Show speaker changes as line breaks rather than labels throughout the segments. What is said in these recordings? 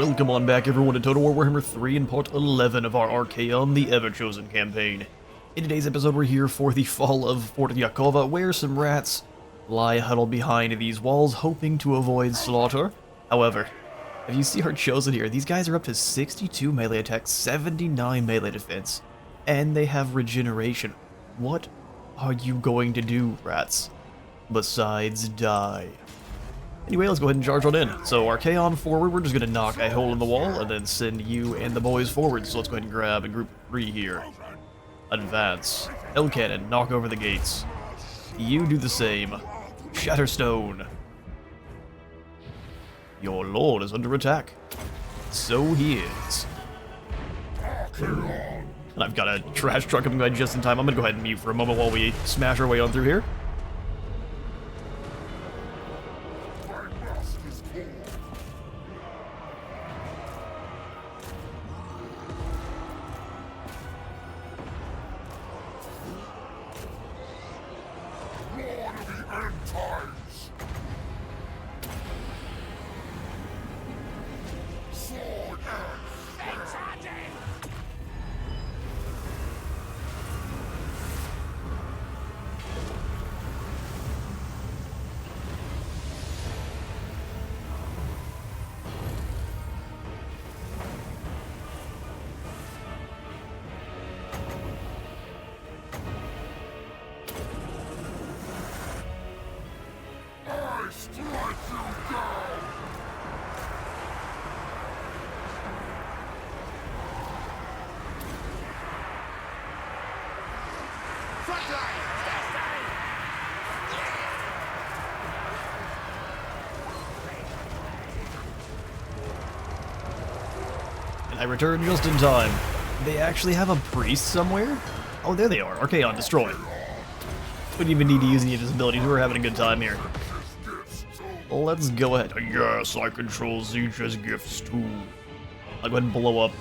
Welcome on back everyone to Total War Warhammer 3 in part 11 of our Archaon the Everchosen campaign. In today's episode we're here for the fall of Fort Yakova, where some rats lie huddled behind these walls hoping to avoid slaughter. However, if you see our chosen here, these guys are up to 62 melee attack, 79 melee defense, and they have regeneration. What are you going to do, rats, besides die? Anyway, let's go ahead and charge on in. So, Archaon forward, we're just going to knock a hole in the wall and then send you and the boys forward. So let's go ahead and grab a group 3 here. Advance. Hell Cannon, knock over the gates. You do the same. Shatterstone. Your lord is under attack. So he is. And I've got a trash truck coming by just in time. I'm going to go ahead and mute for a moment while we smash our way on through here. I returned just in time. They actually have a priest somewhere? Oh, there they are. Archaon destroyed. Wouldn't even need to use any of his abilities. We're having a good time here. Let's go ahead. Yes, I control Zeech's gifts too. I'll go ahead and blow up.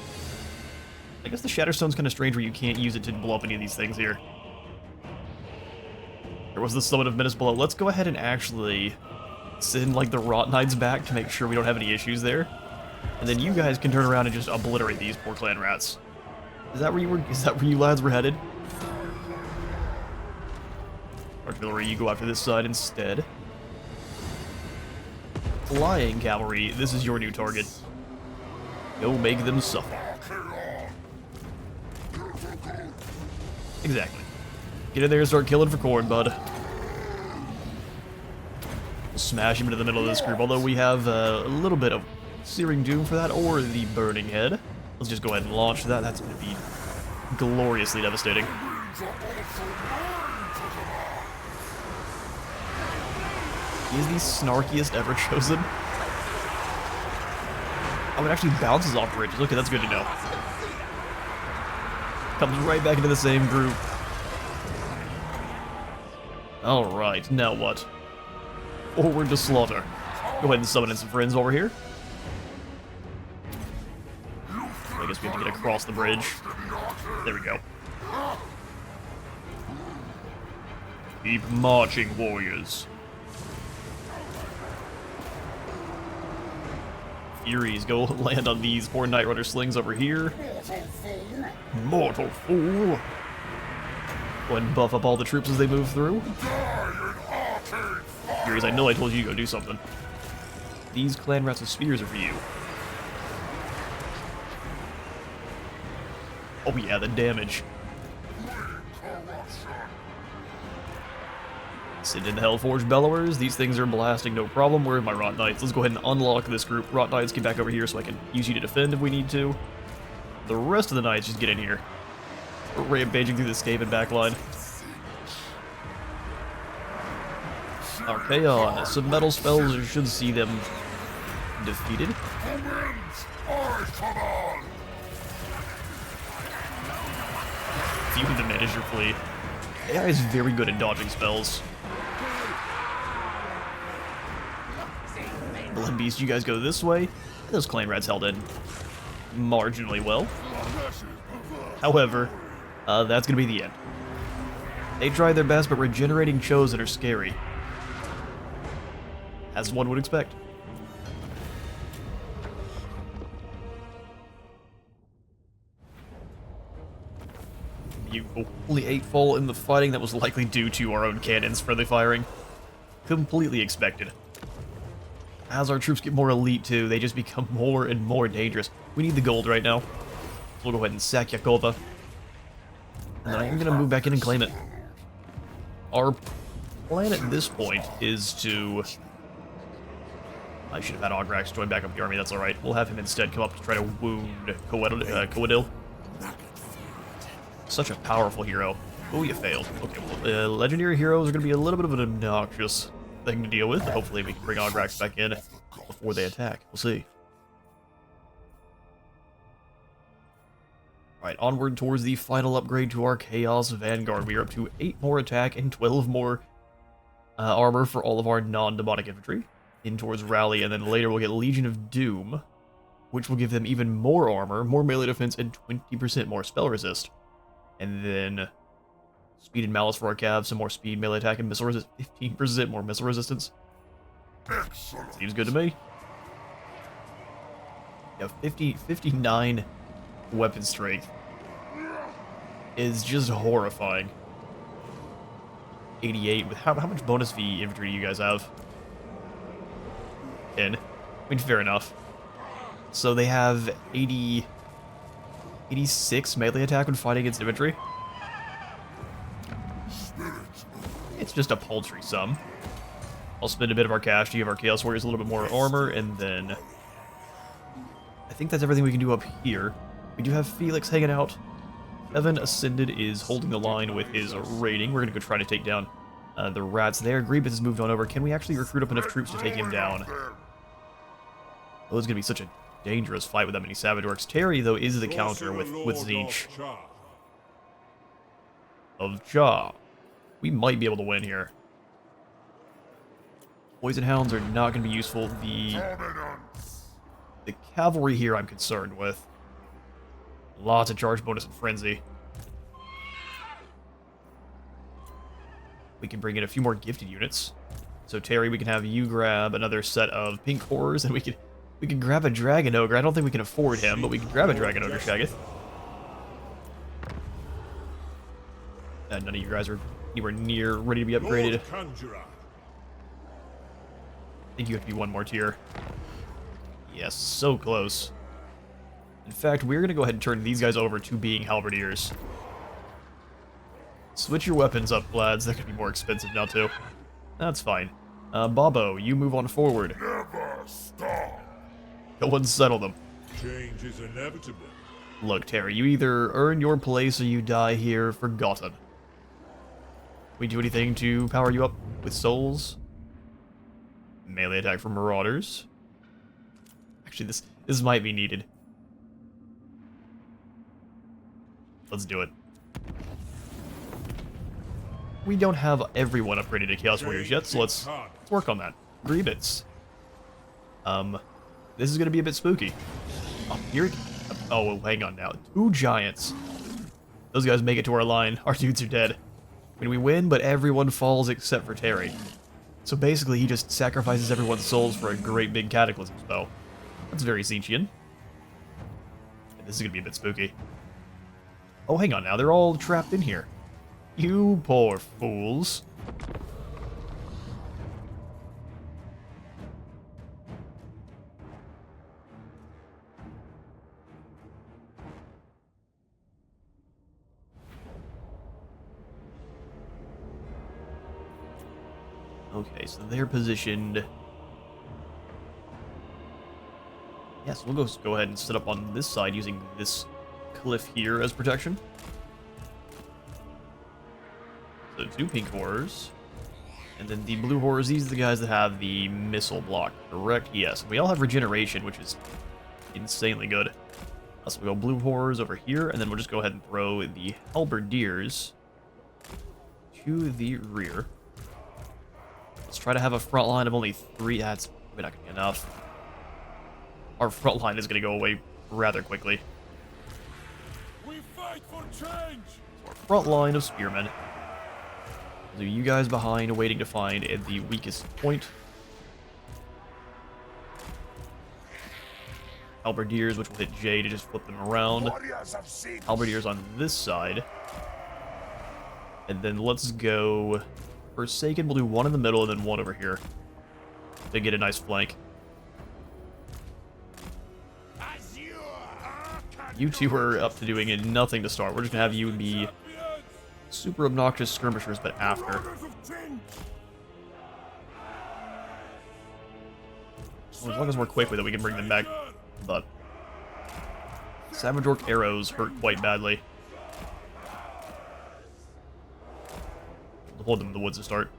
I guess the Shatterstone's kind of strange where you can't use it to blow up any of these things here. There was the Summit of Menace below. Let's go ahead and actually send like the Rot Knights back to make sure we don't have any issues there. And then you guys can turn around and just obliterate these poor clan rats. Is that where you lads were headed? Artillery, you go after this side instead. Flying cavalry, this is your new target. Go make them suffer. Exactly. Get in there and start killing for corn, bud. We'll smash him into the middle of this group, although we have a little bit of Searing Doom for that, or the Burning Head. Let's just go ahead and launch that. That's going to be gloriously devastating. He is the snarkiest ever chosen. Oh, it actually bounces off bridges. Okay, that's good to know. Comes right back into the same group. Alright, now what? Forward to slaughter. Go ahead and summon in some friends over here. I guess we have to get across the bridge. There we go. Keep marching, warriors. Furies, go land on these poor Night Runner slings over here. Mortal fool! Go ahead and buff up all the troops as they move through. Furies, I know I told you to go do something. These clan rats with spears are for you. Oh yeah, the damage. Send in the Hellforged Bellowers. These things are blasting, no problem. Where are my Rot Knights? Let's go ahead and unlock this group. Rot Knights, get back over here so I can use you to defend if we need to. The rest of the Knights, just get in here. We're rampaging through this cave and backline. Archaon, some metal spells should see them defeated. You can manage your fleet. AI is very good at dodging spells. Blood Beast, you guys go this way. And those clan rats held in marginally well. However, that's going to be the end. They tried their best, but regenerating Chosen are scary. As one would expect. You only 8 fall in the fighting. That was likely due to our own cannons friendly firing. Completely expected. As our troops get more elite too, they just become more and more dangerous. We need the gold right now. So we'll go ahead and sack Yakova. And then I'm going to move back in and claim it. Our plan at this point is to... I should have had Augrax join back up the army, that's alright. We'll have him instead come up to try to wound Coedil. Such a powerful hero. Oh, you failed. Okay, well, legendary heroes are going to be a little bit of an obnoxious thing to deal with. Hopefully we can bring Augrax back in before they attack. We'll see. Alright, onward towards the final upgrade to our Chaos Vanguard. We are up to 8 more attack and 12 more armor for all of our non-demonic infantry. In towards Rally, and then later we'll get Legion of Doom, which will give them even more armor, more melee defense, and 20% more spell resist. And then Speed and Malice for our Cav, some more speed, melee attack, and missile resist, 15% more missile resistance. Excellent. Seems good to me. Yeah, 59 weapon strength is just horrifying. 88 with how much bonus V infantry do you guys have? 10. I mean, fair enough. So they have 86 melee attack when fighting against infantry. It's just a paltry sum. I'll spend a bit of our cash to give our Chaos Warriors a little bit more armor, and then I think that's everything we can do up here. We do have Felix hanging out. Evan Ascended is holding the line with his raiding. We're going to go try to take down the rats there. Grievous has moved on over. Can we actually recruit up enough troops to take him down? Oh, it's going to be such a dangerous fight with that many Savage Orcs. Terry, though, is the counter with Zinch. Of Jaw. We might be able to win here. Poison Hounds are not going to be useful. The cavalry here I'm concerned with. Lots of charge bonus and frenzy. We can bring in a few more gifted units. So Terry, we can have you grab another set of pink horrors, and we can grab a Dragon Ogre. I don't think we can afford him, but we can grab a Dragon Ogre, Shaggoth. None of you guys are anywhere near ready to be upgraded. I think you have to be one more tier. Yes, so close. In fact, we're going to go ahead and turn these guys over to being Halberdiers. Switch your weapons up, lads. They're going to be more expensive now, too. That's fine. Bobo, you move on forward.
Never stop.
Go and settle them.
Change is inevitable.
Look, Terry, you either earn your place or you die here forgotten. We do anything to power you up with souls? Melee attack from Marauders. Actually, this might be needed. Let's do it. We don't have everyone upgraded to Chaos Warriors yet, so let's work on that. Grievous. This is going to be a bit spooky. Oh, oh, hang on now. 2 giants. Those guys make it to our line. Our dudes are dead. I mean, we win, but everyone falls except for Terry. So basically, he just sacrifices everyone's souls for a great big cataclysm spell. That's very Zinchian. And this is going to be a bit spooky. Oh, hang on now. They're all trapped in here. You poor fools. Okay, so they're positioned. Yes, we'll go ahead and set up on this side using this cliff here as protection. So 2 pink horrors. And then the blue horrors, these are the guys that have the missile block, correct? Yes. We all have regeneration, which is insanely good. So we'll go blue horrors over here, and then we'll just go ahead and throw the halberdiers to the rear. Let's try to have a front line of only 3. That's probably not going to be enough. Our front line is going to go away rather quickly.
We fight for change.
So our front line of spearmen. So you guys behind, waiting to find at the weakest point. Halberdiers, which will hit J to just flip them around. Halberdiers on this side. And then let's go Forsaken. We'll do one in the middle and then one over here to get a nice flank. You two are up to doing nothing to start. We're just gonna have you be super obnoxious skirmishers, but after. Well, as long as we're quick with it, we can bring them back. But Savage Orc arrows hurt quite badly. We'll hold them in the woods to start.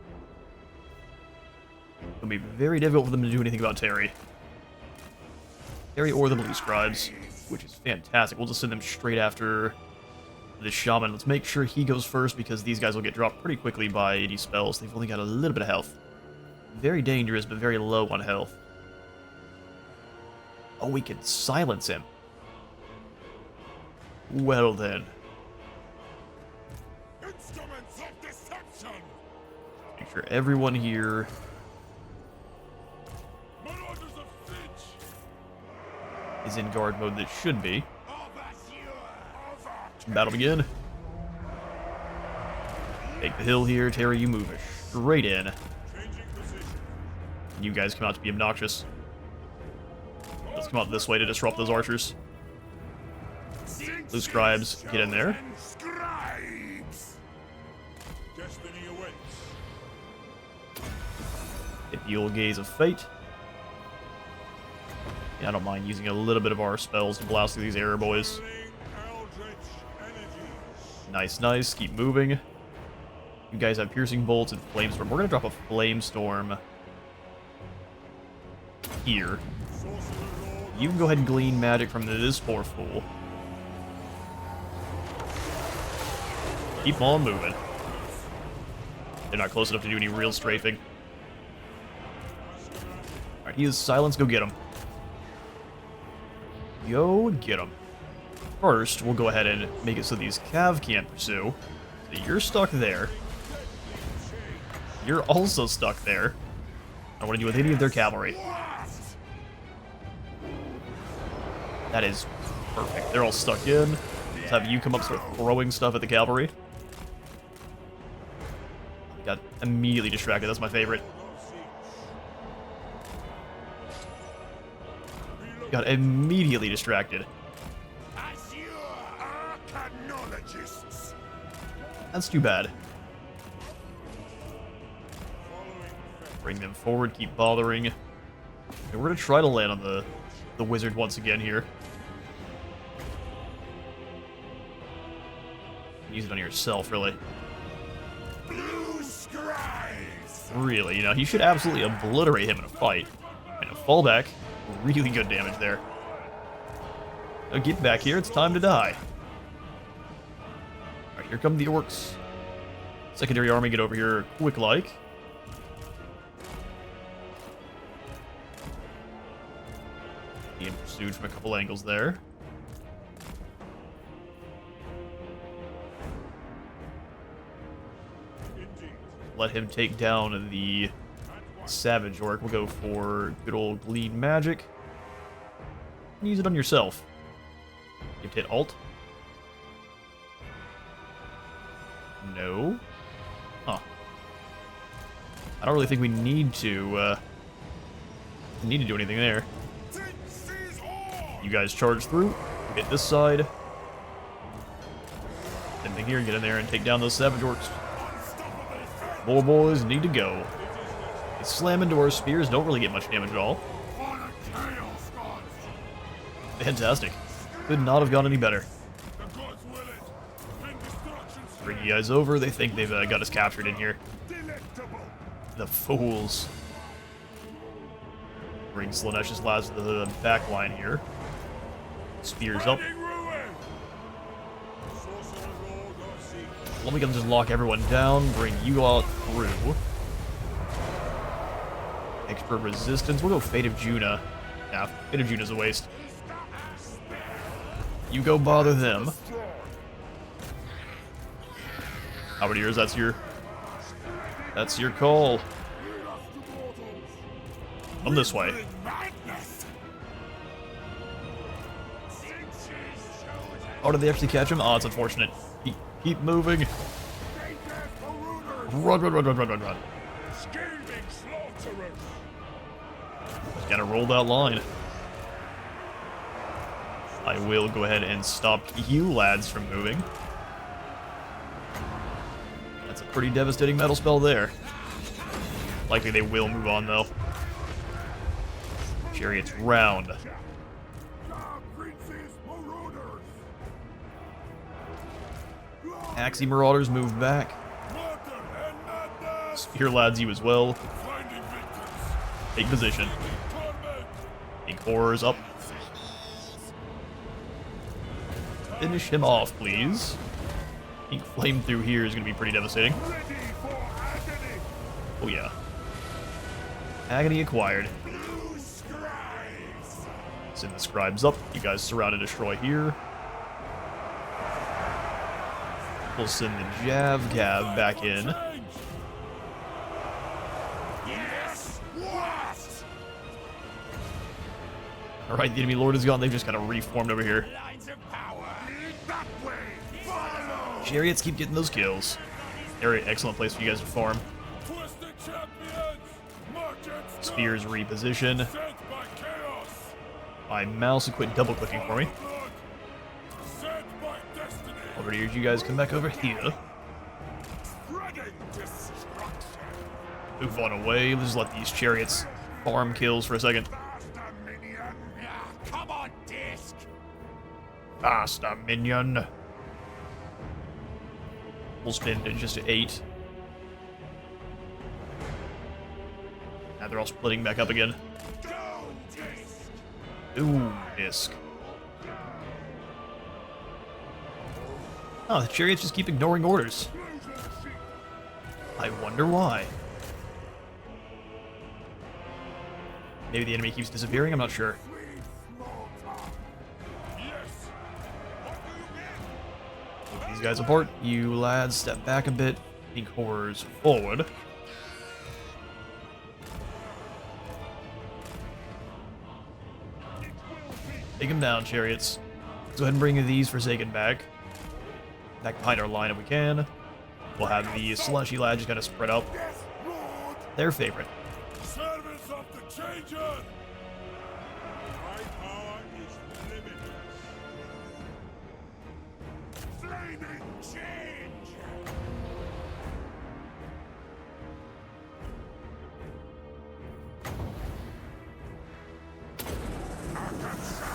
It'll be very difficult for them to do anything about Terry. Terry or the Blue Scribes, which is fantastic. We'll just send them straight after the Shaman. Let's make sure he goes first, because these guys will get dropped pretty quickly by any spells. They've only got a little bit of health. Very dangerous, but very low on health. Oh, we can silence him. Well then.
Instruments of deception.
Make sure everyone here
Marauders of Finch.
is in guard mode that should be. Battle begin. Take the hill here. Terry, you move straight in. You guys come out to be obnoxious. Let's come out this way to disrupt those archers. Blue Scribes, get in there.
Scribes. Destiny awaits.
Hit the old Gaze of Fate. Yeah, I don't mind using a little bit of our spells to blast through these arrow boys. Nice, nice. Keep moving. You guys have Piercing Bolts and Flamestorm. We're going to drop a Flamestorm here. You can go ahead and glean magic from this poor fool. Keep on moving. They're not close enough to do any real strafing. Alright, he is silenced. Go get him. Go get him. First, we'll go ahead and make it so these Cav can't pursue. So you're stuck there. You're also stuck there. I don't want to deal with any of their cavalry. That is perfect. They're all stuck in. Let's have you come up, start throwing stuff at the cavalry. Got immediately distracted. That's my favorite. Got immediately distracted. That's too bad. Bring them forward, keep bothering. And we're gonna try to land on the wizard once again here. Use it on yourself, really.
Blue Scribes.
Really, you know, he should absolutely obliterate him in a fight. And a fallback, really good damage there. Now get back here, it's time to die. Alright, here come the orcs. Secondary army, get over here quick-like. Being pursued from a couple angles there. Let him take down the Savage Orc. We'll go for good old Glean Magic. Use it on yourself. You have to hit Alt. No. Huh. I don't really think we need to do anything there. You guys charge through. Get this side. Same thing here. Get in there and take down those Savage Orcs. More boys need to go. They slam into our spears. Don't really get much damage at all. Fantastic. Could not have gone any better. Bring you guys over. They think they've got us captured in here. The fools. Bring Slaanesh lads to the back line here. Spears up. Let me just lock everyone down. Bring you all through. Extra resistance. We'll go Fate of Juna. Nah, Fate of Juna's a waste. You go bother them. Halberdiers, that's your call. Come this way. Oh, did they actually catch him? Oh, it's unfortunate. Keep moving. Run, run, run, run, run, run, run.
Scheming slaughterers.
Just gotta roll that line. I will go ahead and stop you lads from moving. That's a pretty devastating metal spell there. Likely they will move on, though. Chariots round. Axie Marauders move back. Spear lads you as well. Take position. Pink Horrors up. Finish him off, please. Pink Flame through here is going to be pretty devastating. Oh yeah. Agony acquired. Send the Scribes up. You guys surround and destroy here. We'll send the Jav Cav back in. Alright, the enemy lord is gone. They've just kind of reformed over here. Chariots keep getting those kills. Very excellent place for you guys to farm. Spears reposition. My mouse will quit double clicking for me. Over here, you guys come back over here. Move on away. Let's just let these chariots farm kills for a second. Faster, minion. We'll spin to just 8. Now they're all splitting back up again. Ooh, disc. Oh, the chariots just keep ignoring orders. I wonder why. Maybe the enemy keeps disappearing, I'm not sure. Move these guys apart. You lads step back a bit. Pink Horrors forward. Take him down, chariots. Let's go ahead and bring these Forsaken back. Back behind our line if we can. We'll have the Slushy lads just kind of spread out. Their favorite.
Service of the changer. My power is limitless. Flaming change.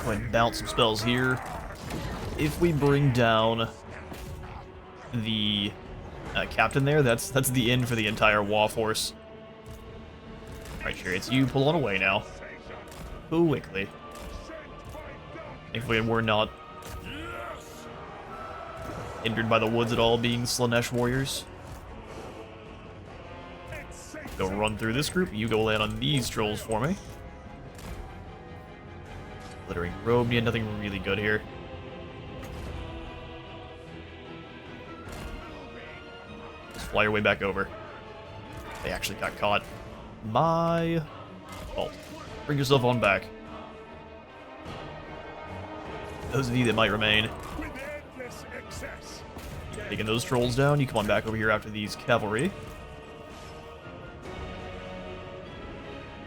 Go ahead and bounce some spells here. If we bring down the captain there, that's the end for the entire Wa force. Alright, chariots, you pull on away now. Quickly. Thankfully, we're not hindered by the woods at all, being Slanesh warriors. Go run through this group. You go land on these trolls for me. Glittering robe, yeah, nothing really good here. Just fly your way back over. They actually got caught. My fault. Bring yourself on back. Those of you that might remain. Taking those trolls down, you come on back over here after these cavalry.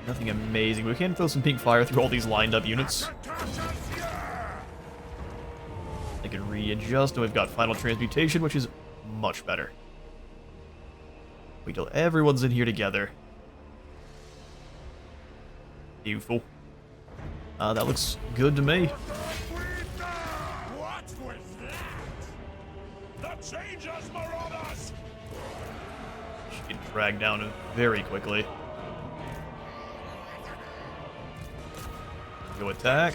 Nothing amazing. We can throw some pink fire through all these lined up units. They can readjust, and we've got final transmutation, which is much better. Wait till everyone's in here together. Beautiful. That looks good to me.
What was that? The changers, marauders!
She can drag down very quickly. Go attack.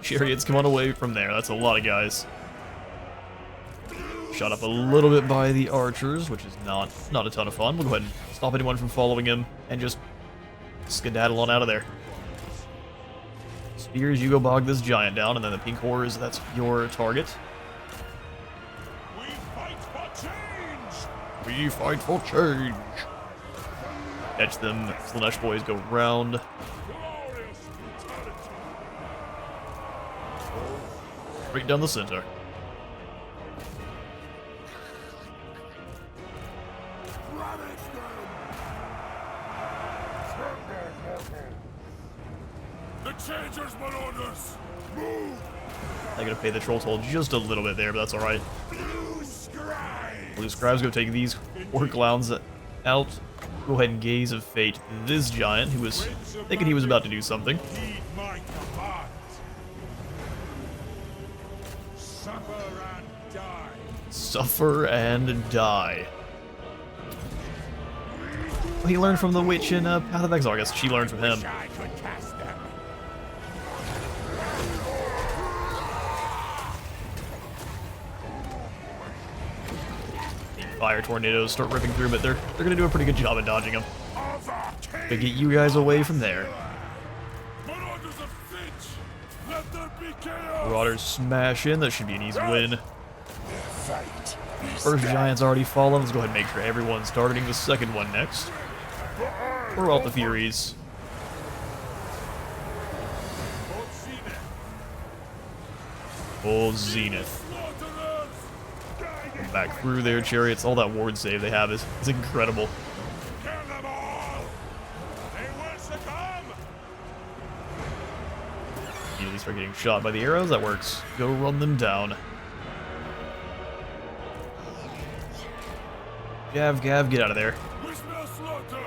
Chariots, come on away from there. That's a lot of guys. Shot up a little bit by the archers, which is not a ton of fun. We'll go ahead and stop anyone from following him and just skedaddle on out of there. Spears, you go bog this giant down, and then the pink horrors, that's your target.
We fight for change!
We fight for change. Catch them. Slanesh boys go round.
Glorious brutality!
Right down the center.
Changers, marauders! Move!
I'm gonna pay the troll toll just a little bit there, but that's alright.
Blue scribe!
Blue Scribes go take these 4 clowns out. Go ahead and gaze of fate this giant who was thinking he was about to do something.
Heed my command. Suffer and die.
Suffer and die. Well, he learned from the witch in Path of Exile. I guess she learned from him.
I could cast them.
Fire tornadoes start ripping through, but they're gonna do a pretty good job at dodging them.
Of our
To get you guys away from there.
Marauders of Finch! Let there be chaos!
Marauders smash in. That should be an easy win.
Fight.
First giant's already fallen. Let's go ahead and make sure everyone's targeting the second one next. Throw out the Furies. Full Zenith. Come back through their chariots. All that ward save they have is incredible.
Kill them all! They will succumb!
Immediately start getting shot by the arrows. That works. Go run them down. Gav, Gav, get out of there.
We smell slaughter!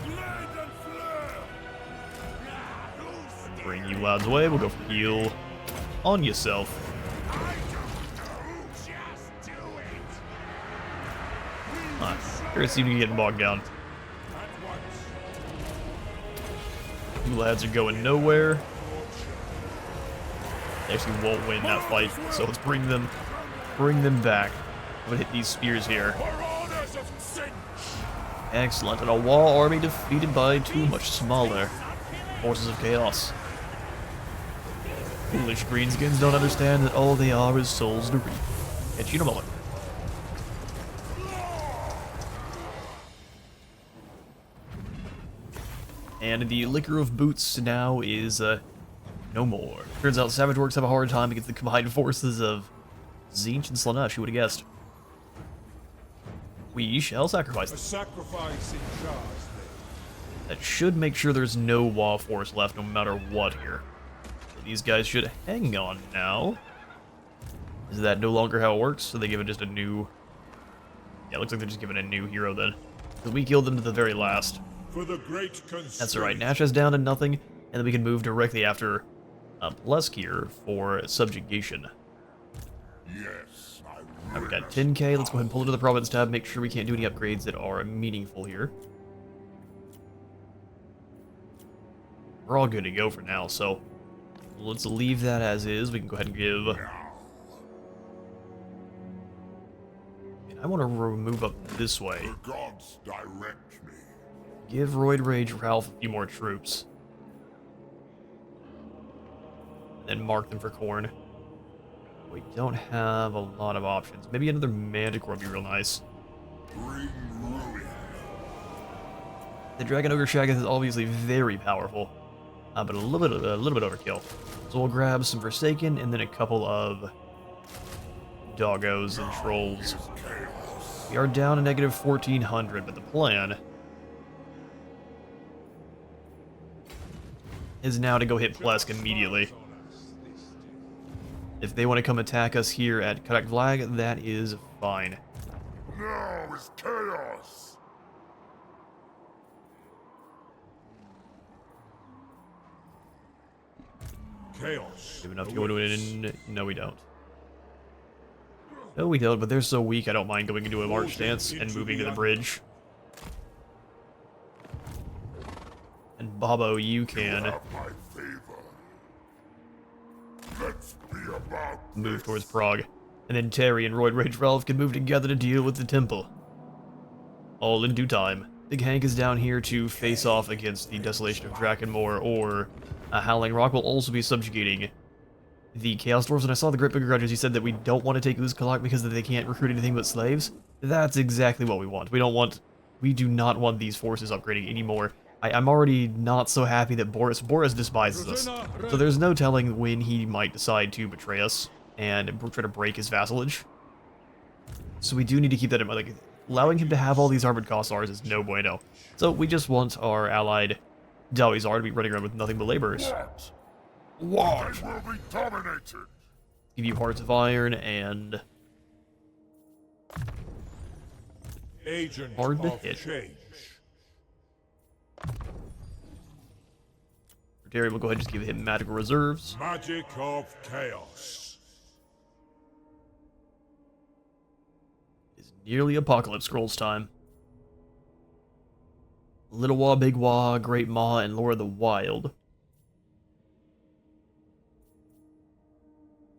Blade and flare!
Bring you lads away. We'll go for heal on yourself.
I don't know, just do it!
Here seem to be getting bogged down.
At once.
You lads are going nowhere. They actually won't win that fight, so let's bring them back. I'm gonna hit these spears here.
Marauders of Finch!
Excellent, and a wall army defeated by 2 much smaller forces of chaos. Foolish greenskins don't understand that all they are is souls to reap. Catch you in a moment. And the liquor of boots now is no more. Turns out Savage Orcs have a hard time against the combined forces of Tzeentch and Slaanesh. Who would have guessed? We shall sacrifice
A
them.
sacrifice in charge,
That should make sure there's no Wa force left no matter what here. So these guys should hang on now. Is that no longer how it works? So they give it just a new... Yeah, it looks like they're just giving a new hero then. Because we killed them to the very last.
For the great constraint.
That's alright, Nash is down to nothing, and then we can move directly after Plesk here for subjugation.
Yes, I
Alright, we got 10k, let's go ahead and pull into the province tab, make sure we can't do any upgrades that are meaningful here. We're all good to go for now, so let's leave that as is. We can go ahead and give... I want to move up this way.
The gods direct me.
Give Roid Rage Ralph a few more troops. And then mark them for corn. We don't have a lot of options. Maybe another Manticore would be real nice.
Bring ruin.
The Dragon Ogre Shaggoth is obviously very powerful, but a little bit overkill. So we'll grab some Forsaken and then a couple of doggos and trolls. We are down to negative 1400, but the plan is now to go hit Plesk immediately. If they want to come attack us here at Karak Vlag, that is fine.
Now is chaos. Chaos.
We have enough to go into it in... No, we don't. No, we don't, but they're so weak I don't mind going into a march stance and moving to the bridge. And Bobo, you can
Have my favor. Let's be about
move towards Prague. And then Terry and Roid Rage Ralph can move together to deal with the temple. All in due time. Big Hank is down here to face off against the Desolation of Drakenmore, or Howling Rock will also be subjugating the Chaos Dwarves. And I saw the Great Begrudgers, he said that we don't want to take Uzkalak because they can't recruit anything but slaves. That's exactly what we want. We do not want these forces upgrading anymore. I'm already not so happy that Boris despises us. So there's no telling when he might decide to betray us and try to break his vassalage. So we do need to keep that in mind. Like, allowing him to have all these armored Kossars is no bueno. So we just want our allied Dawizar to be running around with nothing but laborers.
what?
What?
They will be dominated.
Give you Hearts of Iron and
Agent
hard to
of
hit.
change.
Terry will go ahead and just give him magical reserves.
Magic of chaos.
It's nearly Apocalypse Scrolls time. Little Wah, Big Wah, Great Maw, and Lord of the Wild.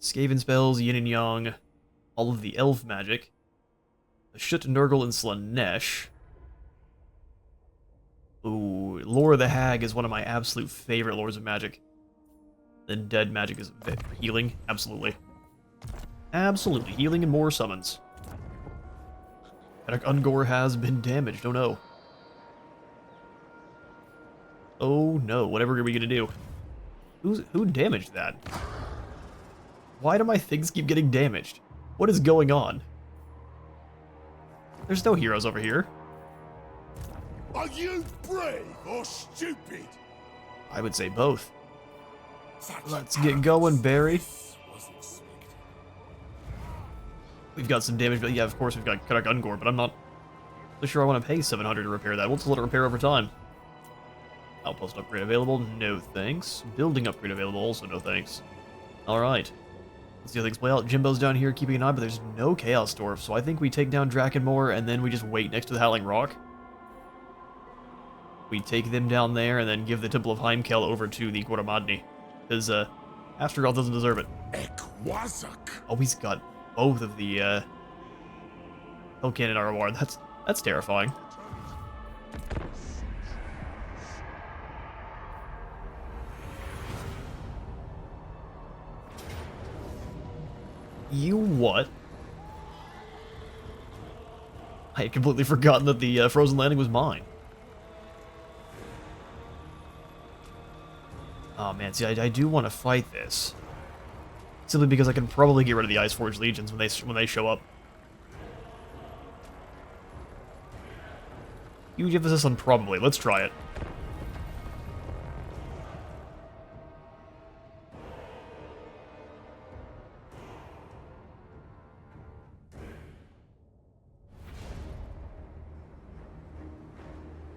Skaven spells, Yin and Yang, all of the elf magic. Shut Nurgle and Slanesh. Ooh, Lore of the Hag is one of my absolute favorite lores of magic. Then Dead magic is healing, absolutely. Absolutely, healing and more summons. Ungor has been damaged, oh no. Oh no, whatever are we gonna do? Who damaged that? Why do my things keep getting damaged? What is going on? There's no heroes over here.
Are you brave or stupid?
I would say both. Let's get going, Barry. We've got some damage, but yeah, of course we've got Karak Ungor, but I'm not so sure I want to pay 700 to repair that. We'll just let it repair over time. Outpost upgrade available, no thanks. Building upgrade available, also no thanks. Alright. Let's see how things play out. Jimbo's down here keeping an eye, but there's no Chaos Dwarf, so I think we take down Drakenmoor and then we just wait next to the Howling Rock. We take them down there and then give the Temple of Heimkel over to the Goramadni. Because, Astragal doesn't deserve it.
Ekwazak.
Oh, he's got both of the, Hellcannon ROR. That's terrifying. You what? I had completely forgotten that the Frozen Landing was mine. Oh man, see, I do want to fight this. Simply because I can probably get rid of the Iceforge Legions when they show up. Huge emphasis on probably. Let's try it.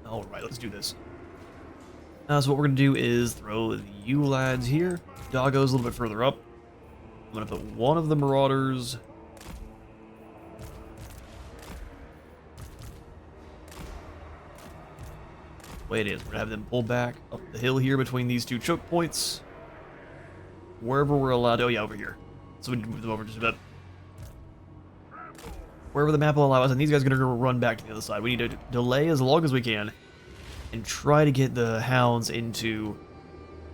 Alright, let's do this. So what we're going to do is throw you lads here. Doggo's a little bit further up. I'm going to put one of the Marauders... way it is. We're going to have them pull back up the hill here between these two choke points. Wherever we're allowed to... oh yeah, over here. So we can move them over just a bit. Wherever the map will allow us, and these guys are going to run back to the other side. We need to delay as long as we can and try to get the hounds into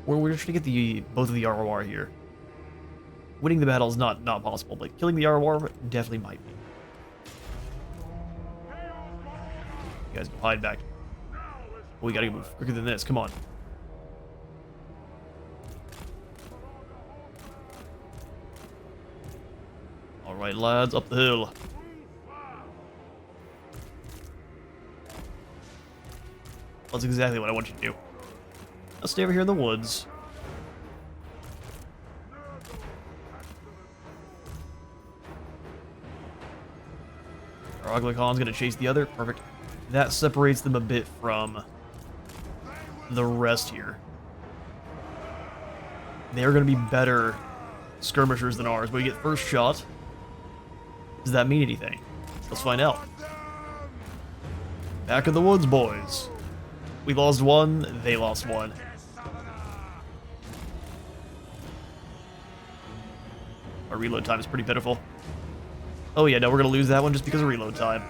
where we're trying to get both of the ROR here. Winning the battle is not possible, but killing the ROR definitely might be. You guys go hide back. We gotta move quicker than this, come on. Alright lads, up the hill. That's exactly what I want you to do. I'll stay over here in the woods. Our Uglycon's gonna chase the other. Perfect. That separates them a bit from the rest here. They're gonna be better skirmishers than ours, but we get first shot. Does that mean anything? Let's find out. Back in the woods, boys. We lost one, they lost one. Our reload time is pretty pitiful. Oh yeah, no, we're gonna lose that one just because of reload time.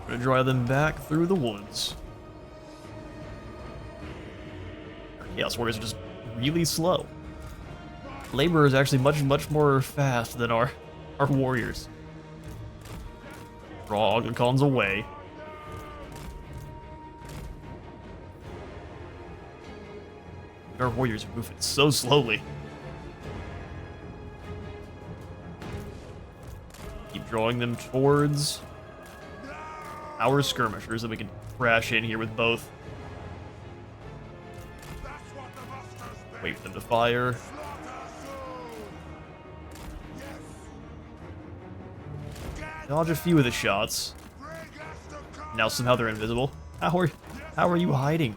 We're gonna drive them back through the woods. Our Chaos Warriors are just really slow. Labor is actually much more fast than our warriors. Draw Oglicons away. Our warriors are moving so slowly. Keep drawing them towards our skirmishers, and we can crash in here with both. Wait for them to fire. Dodge a few of the shots. Now somehow they're invisible. How are you hiding?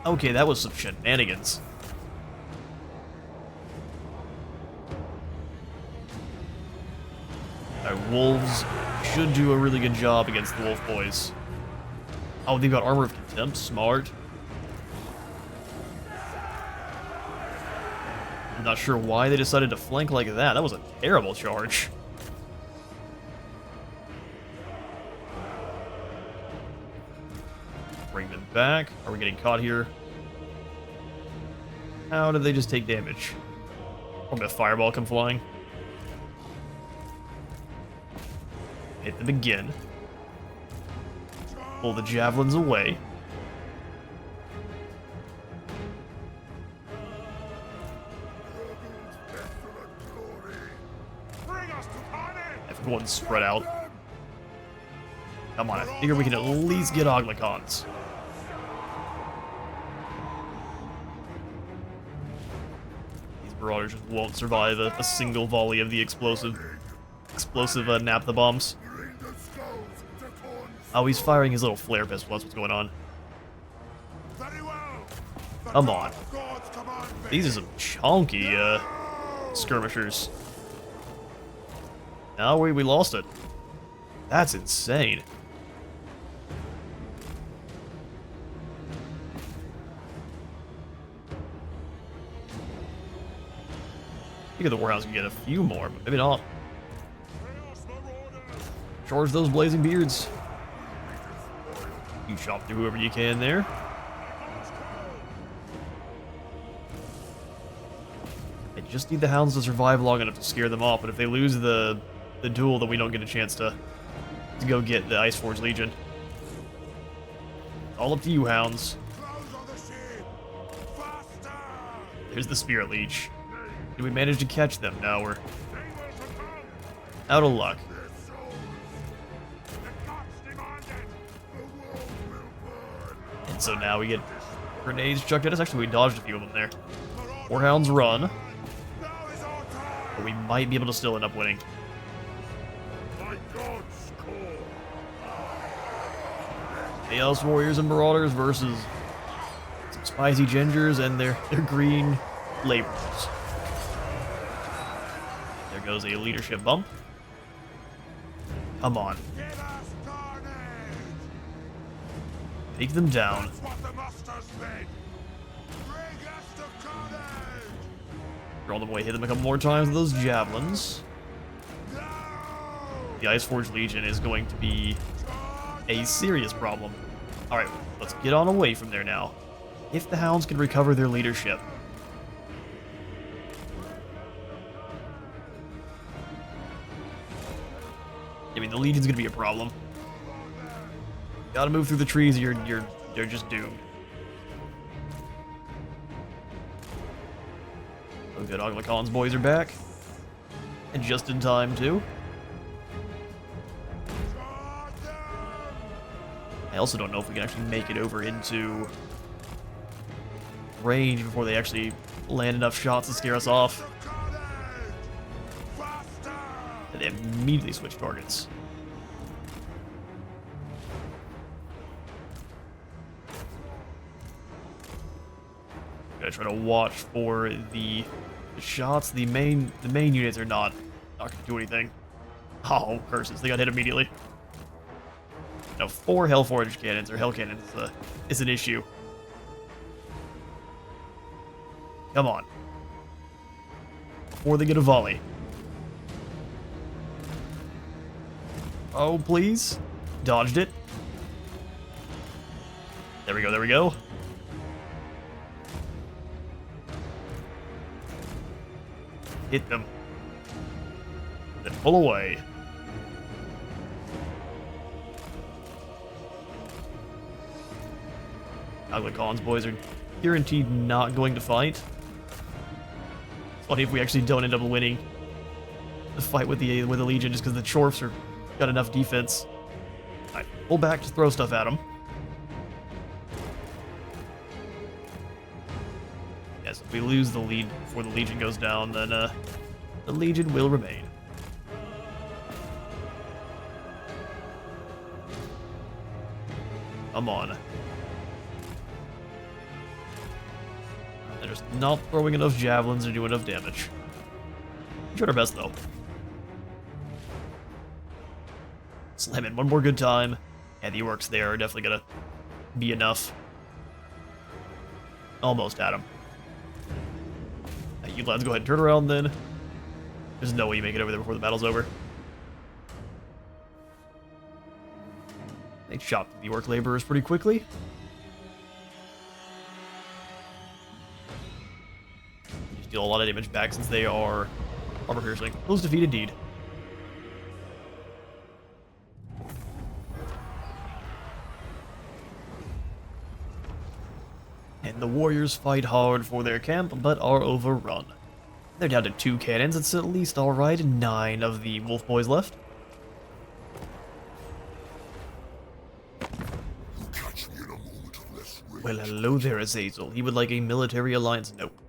Okay, that was some shenanigans. Alright, wolves should do a really good job against the wolf boys. Oh, they've got armor of contempt. Smart. I'm not sure why they decided to flank like that. That was a terrible charge. Bring them back. Are we getting caught here? How did they just take damage? Probably a fireball come flying. Hit them again. Pull the javelins away. Everyone's spread out. Come on, I figure we can at least get Oglicons. These marauders just won't survive a single volley of the explosive naphtha bombs. Oh, he's firing his little flare pistol. That's what's going on. Come on. These are some chunky skirmishers. No, we lost it. That's insane. I think the Warhounds can get a few more, but maybe not. Charge those blazing beards. You chop through whoever you can there. I just need the hounds to survive long enough to scare them off, but if they lose the duel, then we don't get a chance to go get the Iceforge Legion. All up to you, hounds. There's the Spirit Leech. Did we manage to catch them? No, we're out of luck. And so now we get grenades chucked at us. Actually, we dodged a few of them there. Warhounds run. But we might be able to still end up winning. Chaos Warriors and Marauders versus some spicy gingers and their green laborers. There goes a leadership bump. Come on. Take them down. Draw them away, hit them a couple more times with those javelins. The Iceforge Legion is going to be a serious problem. Alright, let's get on away from there now. If the hounds can recover their leadership. I mean, the Legion's gonna be a problem. Gotta move through the trees, you're just doomed. Oh good, Oglicon's boys are back. And just in time, too. I also don't know if we can actually make it over into range before they actually land enough shots to scare us off. And they immediately switch targets. Gotta try to watch for the shots. The main units are not gonna do anything. Oh, curses! They got hit immediately. No, 4 Hellforge cannons, or Hell cannons, is an issue. Come on. Before they get a volley. Oh, please. Dodged it. There we go, there we go. Hit them. Then pull away. Oglicon's boys are guaranteed not going to fight. It's funny if we actually don't end up winning the fight with the Legion just because the Chorfs are got enough defense. Pull back to throw stuff at him. Yes, if we lose the lead before the Legion goes down, then the Legion will remain. Come on. They're just not throwing enough javelins to do enough damage. We tried our best, though. Slam in one more good time, and the orcs there are definitely gonna be enough. Almost had him. You lads go ahead and turn around then. There's no way you make it over there before the battle's over. They chopped the orc laborers pretty quickly. Just deal a lot of damage back since they are armor piercing. Those defeat indeed. And the warriors fight hard for their camp, but are overrun. They're down to 2 cannons. It's at least alright. 9 of the wolf boys left. Well, hello there, Azazel. He would like a military alliance. Nope.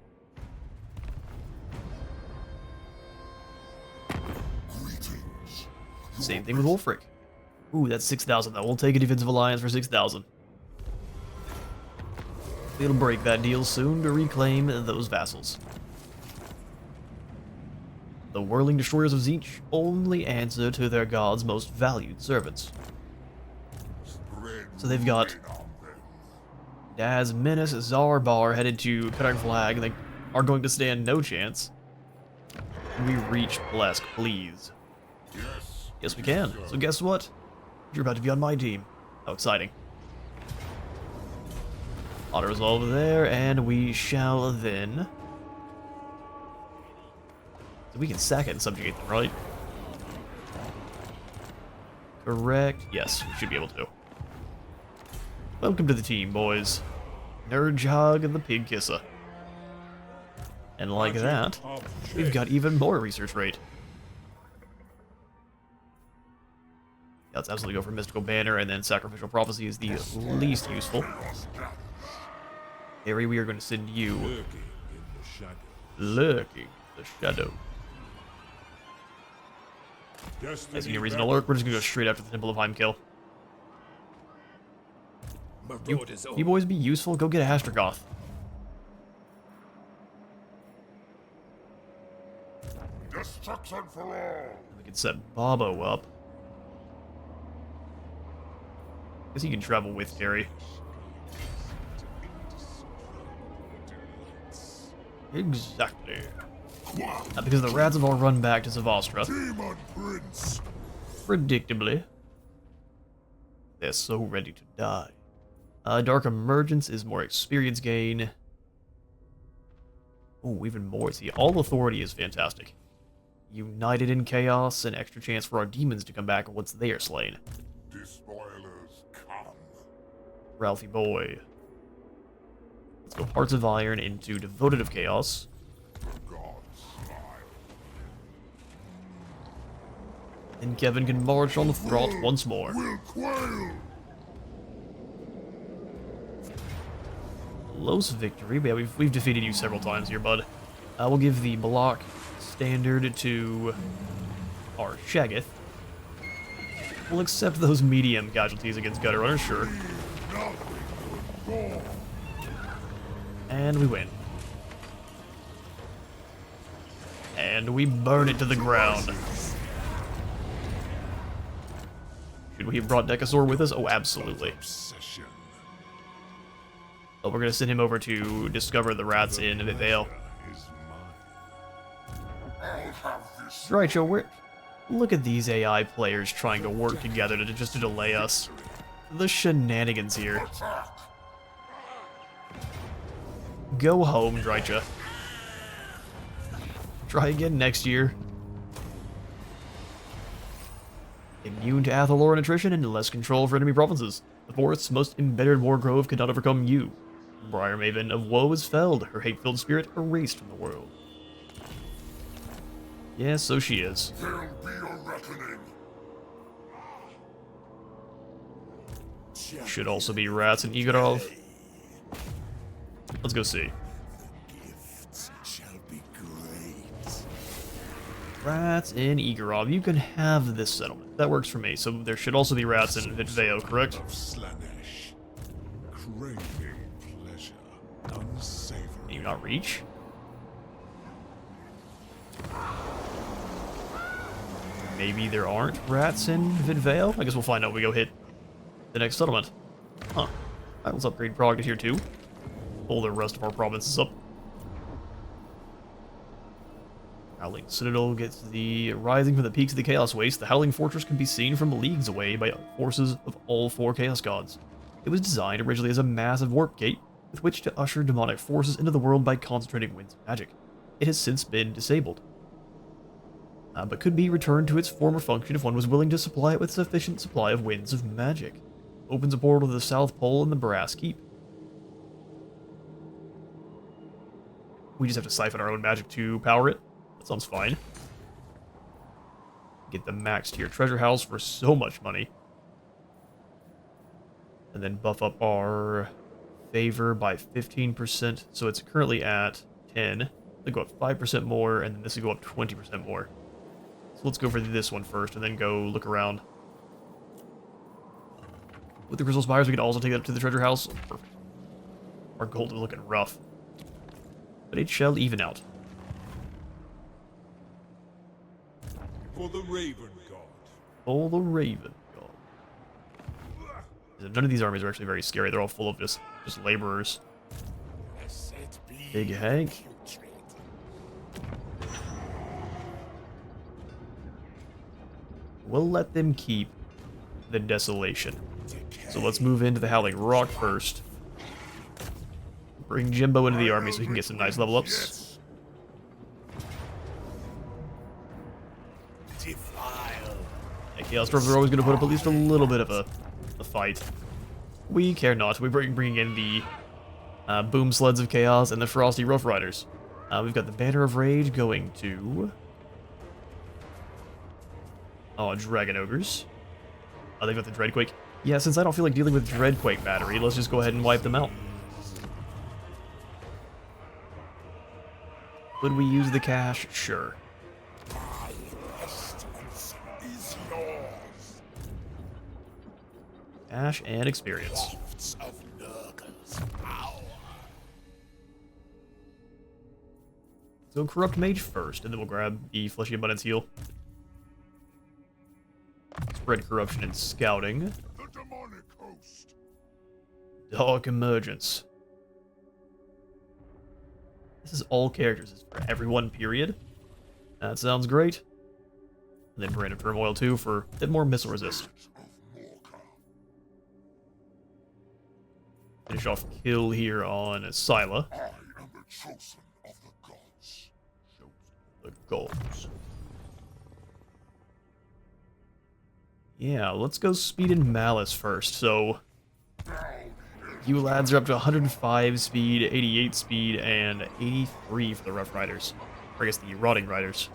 Same thing with Wolfric. Ooh, that's 6,000 though. We'll take a defensive alliance for 6,000. We'll break that deal soon to reclaim those vassals. The whirling destroyers of Tzeentch only answer to their god's most valued servants. So they've got Daz, Menace, Zarbar headed to Cutting Flag. They are going to stand no chance. Can we reach Plesk, please? Yes, we can. So guess what? You're about to be on my team. How exciting. Auto resolve there, and we shall then... So we can sack it and subjugate them, right? Correct. Yes, we should be able to. Welcome to the team, boys. Nerdjog and the Pig Kisser. And like that, we've got even more research rate. Yeah, let's absolutely go for Mystical Banner, and then Sacrificial Prophecy is the least useful. Harry, we are going to send you... Lurking in the shadow. As any reason to lurk, we're just going to go straight after the Temple of Heimkill. You boys be useful? Go get a Hastrogoth.
Destruction for all.
We can set Bobo up. Guess he can travel with Terry. Exactly. Because the rats have all run back to Zavastra.
Demon Prince.
Predictably. They're so ready to die. Dark Emergence is more experience gain. Oh, even more. See, all authority is fantastic. United in Chaos, an extra chance for our demons to come back once they are slain.
Despoilers come.
Ralphie boy. Let's go Hearts of Iron into Devoted of Chaos. And Kevin can march on the Thralt once more.
Will quail.
Close victory. Yeah, we've defeated you several times here, bud. We'll give the block standard to our Shaggoth. We'll accept those medium casualties against Gutter Runners, sure. And we win. And we burn it to the ground. Should we have brought Decasaur with us? Oh, absolutely. Oh, we're gonna send him over to discover the rats in Vale. Right, Joe, look at these AI players trying to work together just to delay us. The shenanigans here. Go home, Drycha. Try again next year. Immune to Athalor and attrition and less control for enemy provinces. The forest's most embittered wargrove could not overcome you. Briar Maven of Woe is felled, her hate-filled spirit erased from the world. Yes, so she is.
There'll be a reckoning.
Should also be rats and Igorov. Let's go see. Rats in Igorov. You can have this settlement. That works for me. So there should also be rats in Vitveo, correct? Can you not reach? Maybe there aren't rats in Vitveo? I guess we'll find out when we go hit the next settlement. Huh. Alright, let's upgrade Prague to tier 2. Pull the rest of our provinces up. Howling Citadel gets the rising from the peaks of the Chaos Waste. The Howling Fortress can be seen from leagues away by forces of all 4 Chaos Gods. It was designed originally as a massive warp gate with which to usher demonic forces into the world by concentrating winds of magic. It has since been disabled, but could be returned to its former function if one was willing to supply it with sufficient supply of winds of magic. Opens a portal to the South Pole and the Brass Keep. We just have to siphon our own magic to power it. That sounds fine. Get the max tier treasure house for so much money. And then buff up our favor by 15%. So it's currently at 10. They go up 5% more, and then this will go up 20% more. So let's go for this one first, and then go look around. With the Crystal Spires, we can also take that up to the treasure house. Perfect. Our gold is looking rough, but it shall even out.
For the Raven God.
For the Raven God. None of these armies are actually very scary. They're all full of just laborers. Big Hank. We'll let them keep the Desolation. So let's move into the Howling Rock first. Bring Jimbo into the army so he can get some nice level ups. Yeah, Chaos Dwarves are always going to put up at least a little bit of a fight. We care not. We bring in the Boom Sleds of Chaos and the Frosty Rough Riders. We've got the Banner of Rage going to... Oh, Dragon Ogres. Oh, they've got the Dreadquake. Yeah, since I don't feel like dealing with Dreadquake battery, let's just go ahead and wipe them out. Would we use the cash? Sure. Cash and experience. So Corrupt Mage first, and then we'll grab the Fleshy Abundance heal. Spread Corruption and Scouting.
The demonic host.
Dark Emergence. This is all characters. It's for everyone, period. That sounds great. And then Brand of Turmoil too for a bit more missile resist. Finish off kill here on Scylla.
I am the chosen of the gods.
The gods. Yeah, let's go Speed and Malice first. So, you lads are up to 105 speed, 88 speed, and 83 for the Rough Riders. Or I guess the Rotting Riders.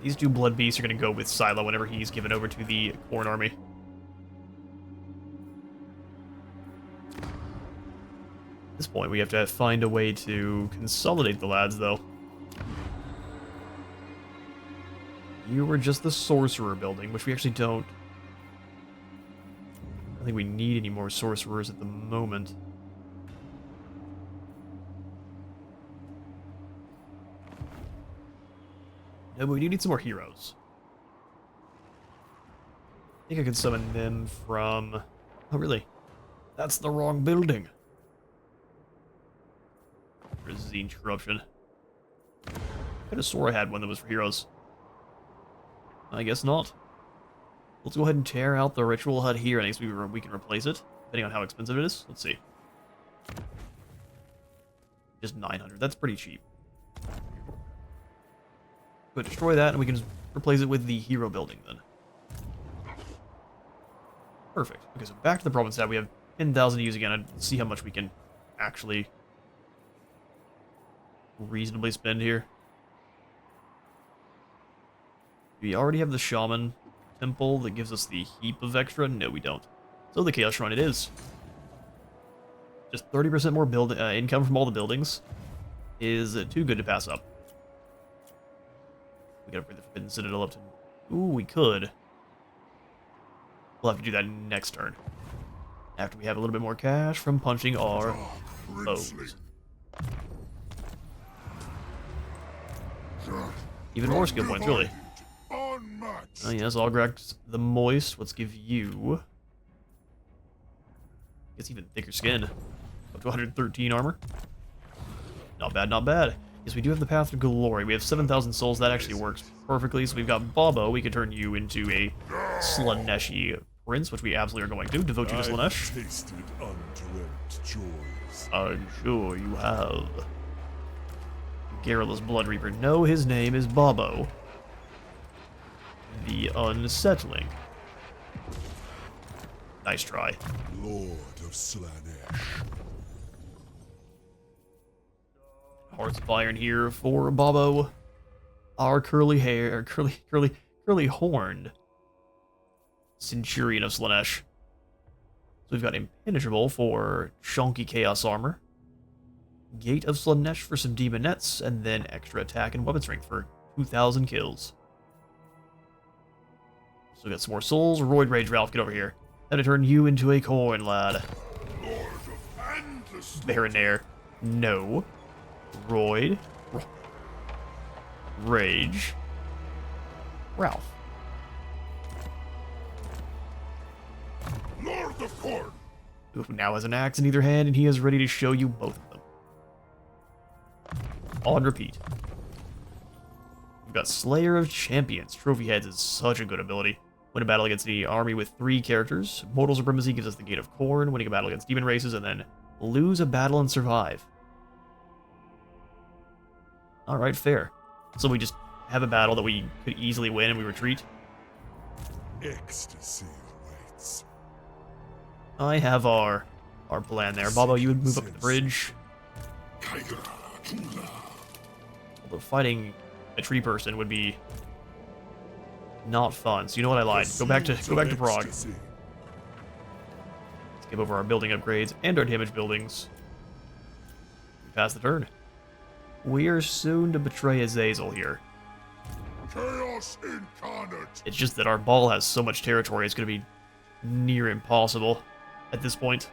These two Blood Beasts are going to go with Scylla whenever he's given over to the Corn Army. At this point, we have to find a way to consolidate the lads, though. You were just the Sorcerer building, which we actually don't... I don't think we need any more Sorcerers at the moment. No, but we do need some more heroes. I think I can summon them from... Oh, really? That's the wrong building. Resine Corruption. I could have swore I had one that was for heroes. I guess not. Let's go ahead and tear out the Ritual Hut here. I guess we can replace it, depending on how expensive it is. Let's see. Just 900. That's pretty cheap. But destroy that, and we can just replace it with the hero building then. Perfect. Okay, so back to the province tab. We have 10,000 to use again. I'd see how much we can actually reasonably spend here. We already have the Shaman temple that gives us the heap of extra? No, we don't. So the Chaos Shrine it is. Just 30% more income from all the buildings is too good to pass up. We gotta bring the Forbidden Citadel up to... Ooh, we could. We'll have to do that next turn. After we have a little bit more cash from punching our foes. Even more skill points, really. Oh yes, Algrax the Moist. Let's give you... It's even thicker skin. Up to 113 armor. Not bad, not bad. Yes, we do have the Path to Glory. We have 7,000 souls. That actually works perfectly. So we've got Bobo. We could turn you into a Slaneshi Prince, which we absolutely are going to. Devote you to Slanesh.
Tasted undreamt joys.
I'm sure you have. Garrulous Blood Reaper. No, his name is Bobo. The Unsettling. Nice try.
Lord of Slanesh.
Hearts of Iron here for Bobo. Our curly horned Centurion of Slanesh. So we've got Impenetrable for chunky Chaos Armor. Gate of Slanesh for some Demonettes, and then extra attack and weapon strength for 2,000 kills. So we got some more souls. Roid Rage Ralph, get over here. Time to turn you into a coin, lad. Baronair. No. Roid. Rage. Ralph.
Lord of Corn.
Who now has an axe in either hand, and he is ready to show you both of them. On repeat. We've got Slayer of Champions. Trophy Heads is such a good ability. Win a battle against the army with 3 characters. Mortal Supremacy gives us the Gate of Corn, winning a battle against demon races, and then lose a battle and survive. Alright, fair. So we just have a battle that we could easily win and we retreat.
Ecstasy awaits.
I have our plan there. Bobo, you would move up to the bridge. Although fighting a tree person would be not fun. So you know what, I lied. Go back to Prague. Let's skip over our building upgrades and our damaged buildings. We pass the turn. We are soon to betray Azazel here.
Chaos incarnate.
It's just that our ball has so much territory, it's going to be near impossible at this point.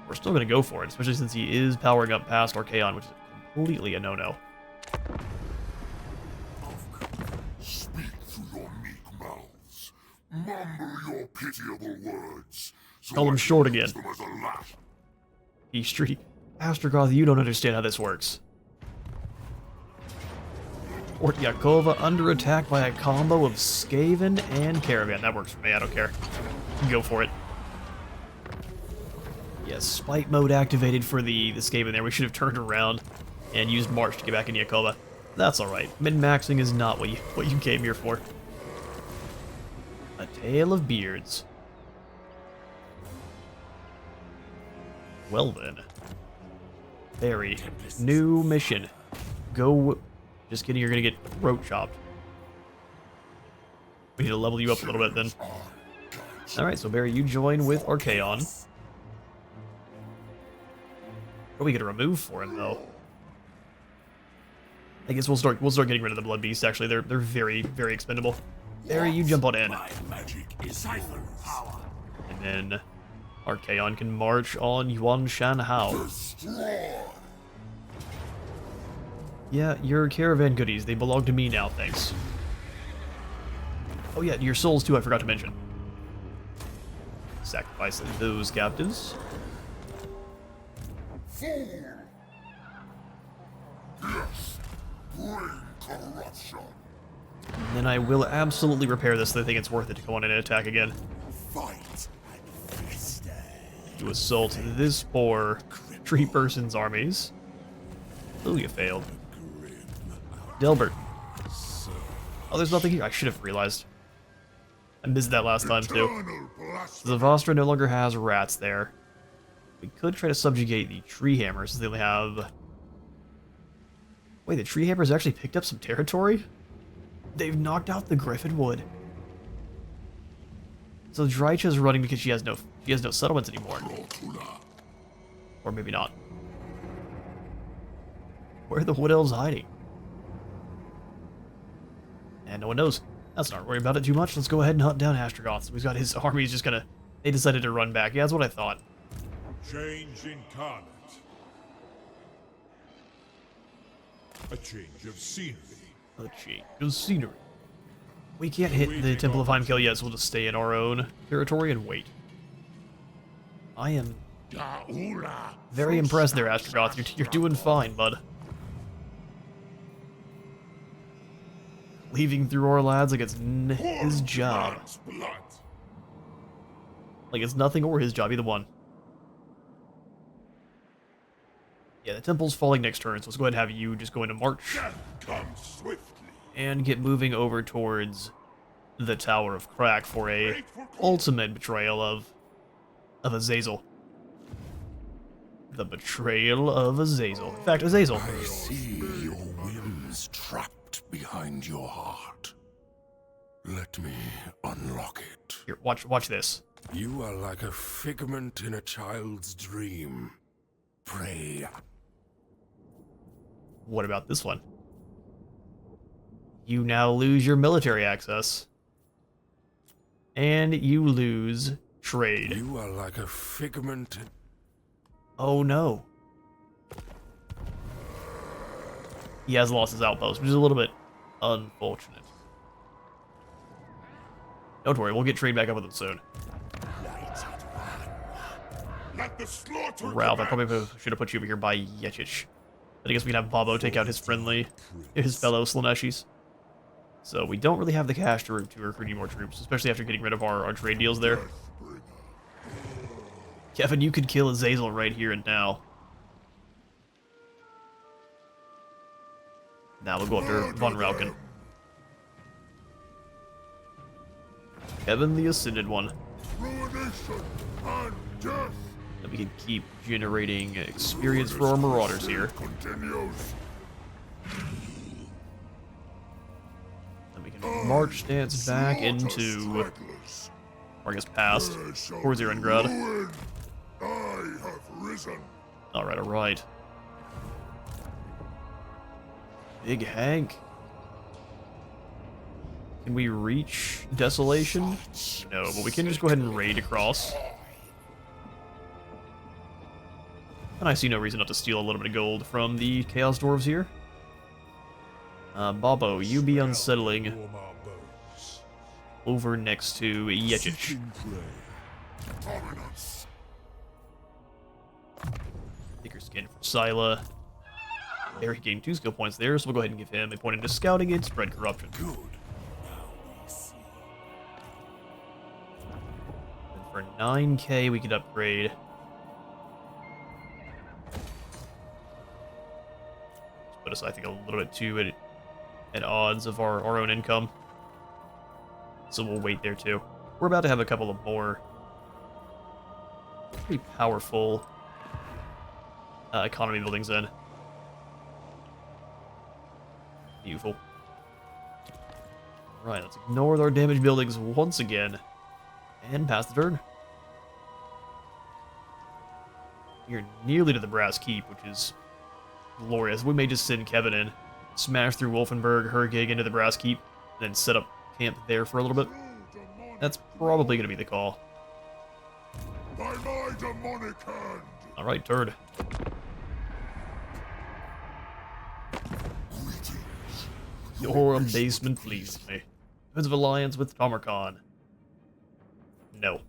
We're still going to go for it, especially since he is powering up past Archaon, which is completely a no-no.
Speak through your meek mouths. Mumble your pitiable words. So
Call him
I
short
can use
again.
them as a lash.
Street. Astrogoth, you don't understand how this works. Fort Yakova under attack by a combo of Skaven and Caravan. That works for me, I don't care. Go for it. Yes, Spite mode activated for the Skaven there. We should have turned around and used March to get back in Yakova. That's alright. Min-maxing is not what you came here for. A Tale of Beards. Well then. Barry. New mission. Go... Just kidding, you're gonna get throat chopped. We need to level you up a little bit then. Alright, so Barry, you join with Archaon. What are we gonna remove for him though? I guess we'll start getting rid of the Blood Beasts, actually. They're very, very expendable. Barry, you jump on in.
My magic is Siphon power.
And then Archaon can march on Yuan Shan Hao. Yeah, your caravan goodies, they belong to me now, thanks. Oh yeah, your souls too, I forgot to mention. Sacrifice those captives.
Fool! Yes, bring corruption.
And then I will absolutely repair this so I think it's worth it to go on and attack again.
Fight and feast.
To assault this poor tree person's armies. Oh, you failed. Delbert. Oh, there's nothing here. I should have realized. I missed that last time, too. Zavastra no longer has rats there. We could try to subjugate the tree hammers since they only have... Wait, the tree hammers actually picked up some territory? They've knocked out the Griffin Wood. So Drycha's running because she has no settlements anymore. Or maybe not. Where are the Wood Elves hiding? And no one knows. Let's not worry about it too much. Let's go ahead and hunt down Astrogoth. So he's got his army. He's just gonna... They decided to run back. Yeah, that's what I thought.
Change incarnate. A change of scenery.
A change of scenery. We can't hit the Temple of Heimkill yet, so we'll just stay in our own territory and wait. I am very impressed there, Astrogoth. You're doing fine, bud. Leaving through our lads like it's his job. Like it's nothing or his job, either one. Yeah, the temple's falling next turn, so let's go ahead and have you just go into March. And get moving over towards the Tower of Crack for a ultimate betrayal of Azazel. The betrayal of Azazel. In fact, Azazel.
I see your whims trapped behind your heart. Let me unlock it.
Here, watch this.
You are like a figment in a child's dream. Pray.
What about this one? You now lose your military access. And you lose trade.
You are like a figment.
Oh no. He has lost his outpost, which is a little bit unfortunate. Don't worry, we'll get trade back up with him soon. Ralph, I probably should have put you over here by Yechich. But I guess we can have Bobo take out his fellow Slaneshis. So we don't really have the cash to recruit any more troops, especially after getting rid of our trade deals there. Kevin, you could kill Azazel right here and now. Now we'll go after Von Rauken. Kevin the Ascended One. And we can keep generating experience for our Marauders here. Then we can march stance back into, or I guess past, towards Irengrad. Alright, alright. Big Hank. Can we reach Desolation? No, but we can just go ahead and raid across. And I see no reason not to steal a little bit of gold from the Chaos Dwarves here. Bobo, you be unsettling over next to Yechich. Thicker skin for Scylla. There, he gained 2 skill points there, so we'll go ahead and give him a point into scouting and spread corruption.
Good.
And for 9k, we could upgrade. Put us, I think, a little bit too at odds of our own income. So we'll wait there too. We're about to have a couple of more pretty powerful economy buildings in. Beautiful. Right, let's ignore our damaged buildings once again. And pass the turn. You're nearly to the Brass Keep, which is glorious. We may just send Kevin in, smash through Wolfenburg, Hergig into the Brass Keep, and then set up camp there for a little bit. That's probably going to be the call.
By my demonic hand.
Alright, turd. Your abasement pleased me. Defensive alliance with Tamarkhan. No.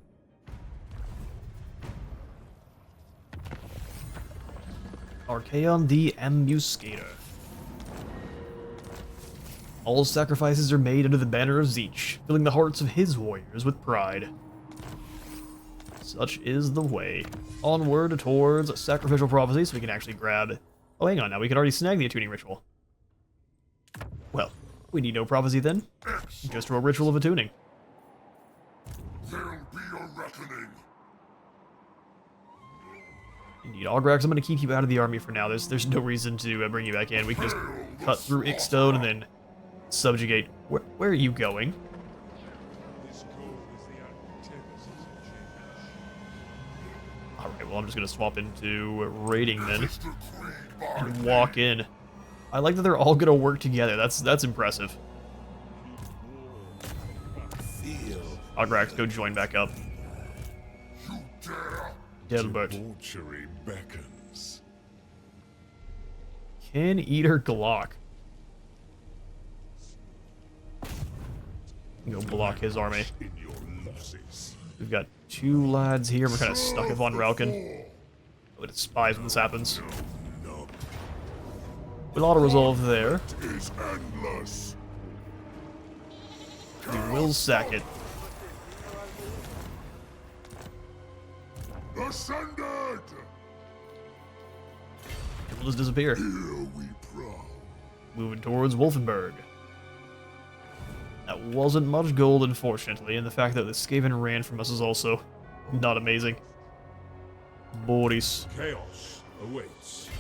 Archaon the Ambuscator. All sacrifices are made under the banner of Zeech, filling the hearts of his warriors with pride. Such is the way. Onward towards sacrificial prophecy, so we can actually grab... Oh, hang on, now we can already snag the attuning ritual. Well, we need no prophecy then. Just a ritual of attuning.
There'll be a reckoning.
Indeed, Algrax, I'm going to keep you out of the army for now. There's no reason to bring you back in. We can just cut through Ickstone and then Subjugate. Where are you going? Alright, well I'm just gonna swap into raiding then. And walk in. I like that they're all gonna work together. That's impressive. Agrax, go join back up. Delbert.
Debauchery beckons.
Can Eater Glock. Go block his army.
In your losses.
We've got 2 lads here. We're kind of stuck at Von Rauken. But it spies when this happens. We'll auto-resolve there.
Is endless.
We will sack it.
Ascended!
It will just disappear.
Here we prowl.
Moving towards Wolfenburg. That wasn't much gold, unfortunately, and the fact that the Skaven ran from us is also not amazing. Boris.
Chaos awaits.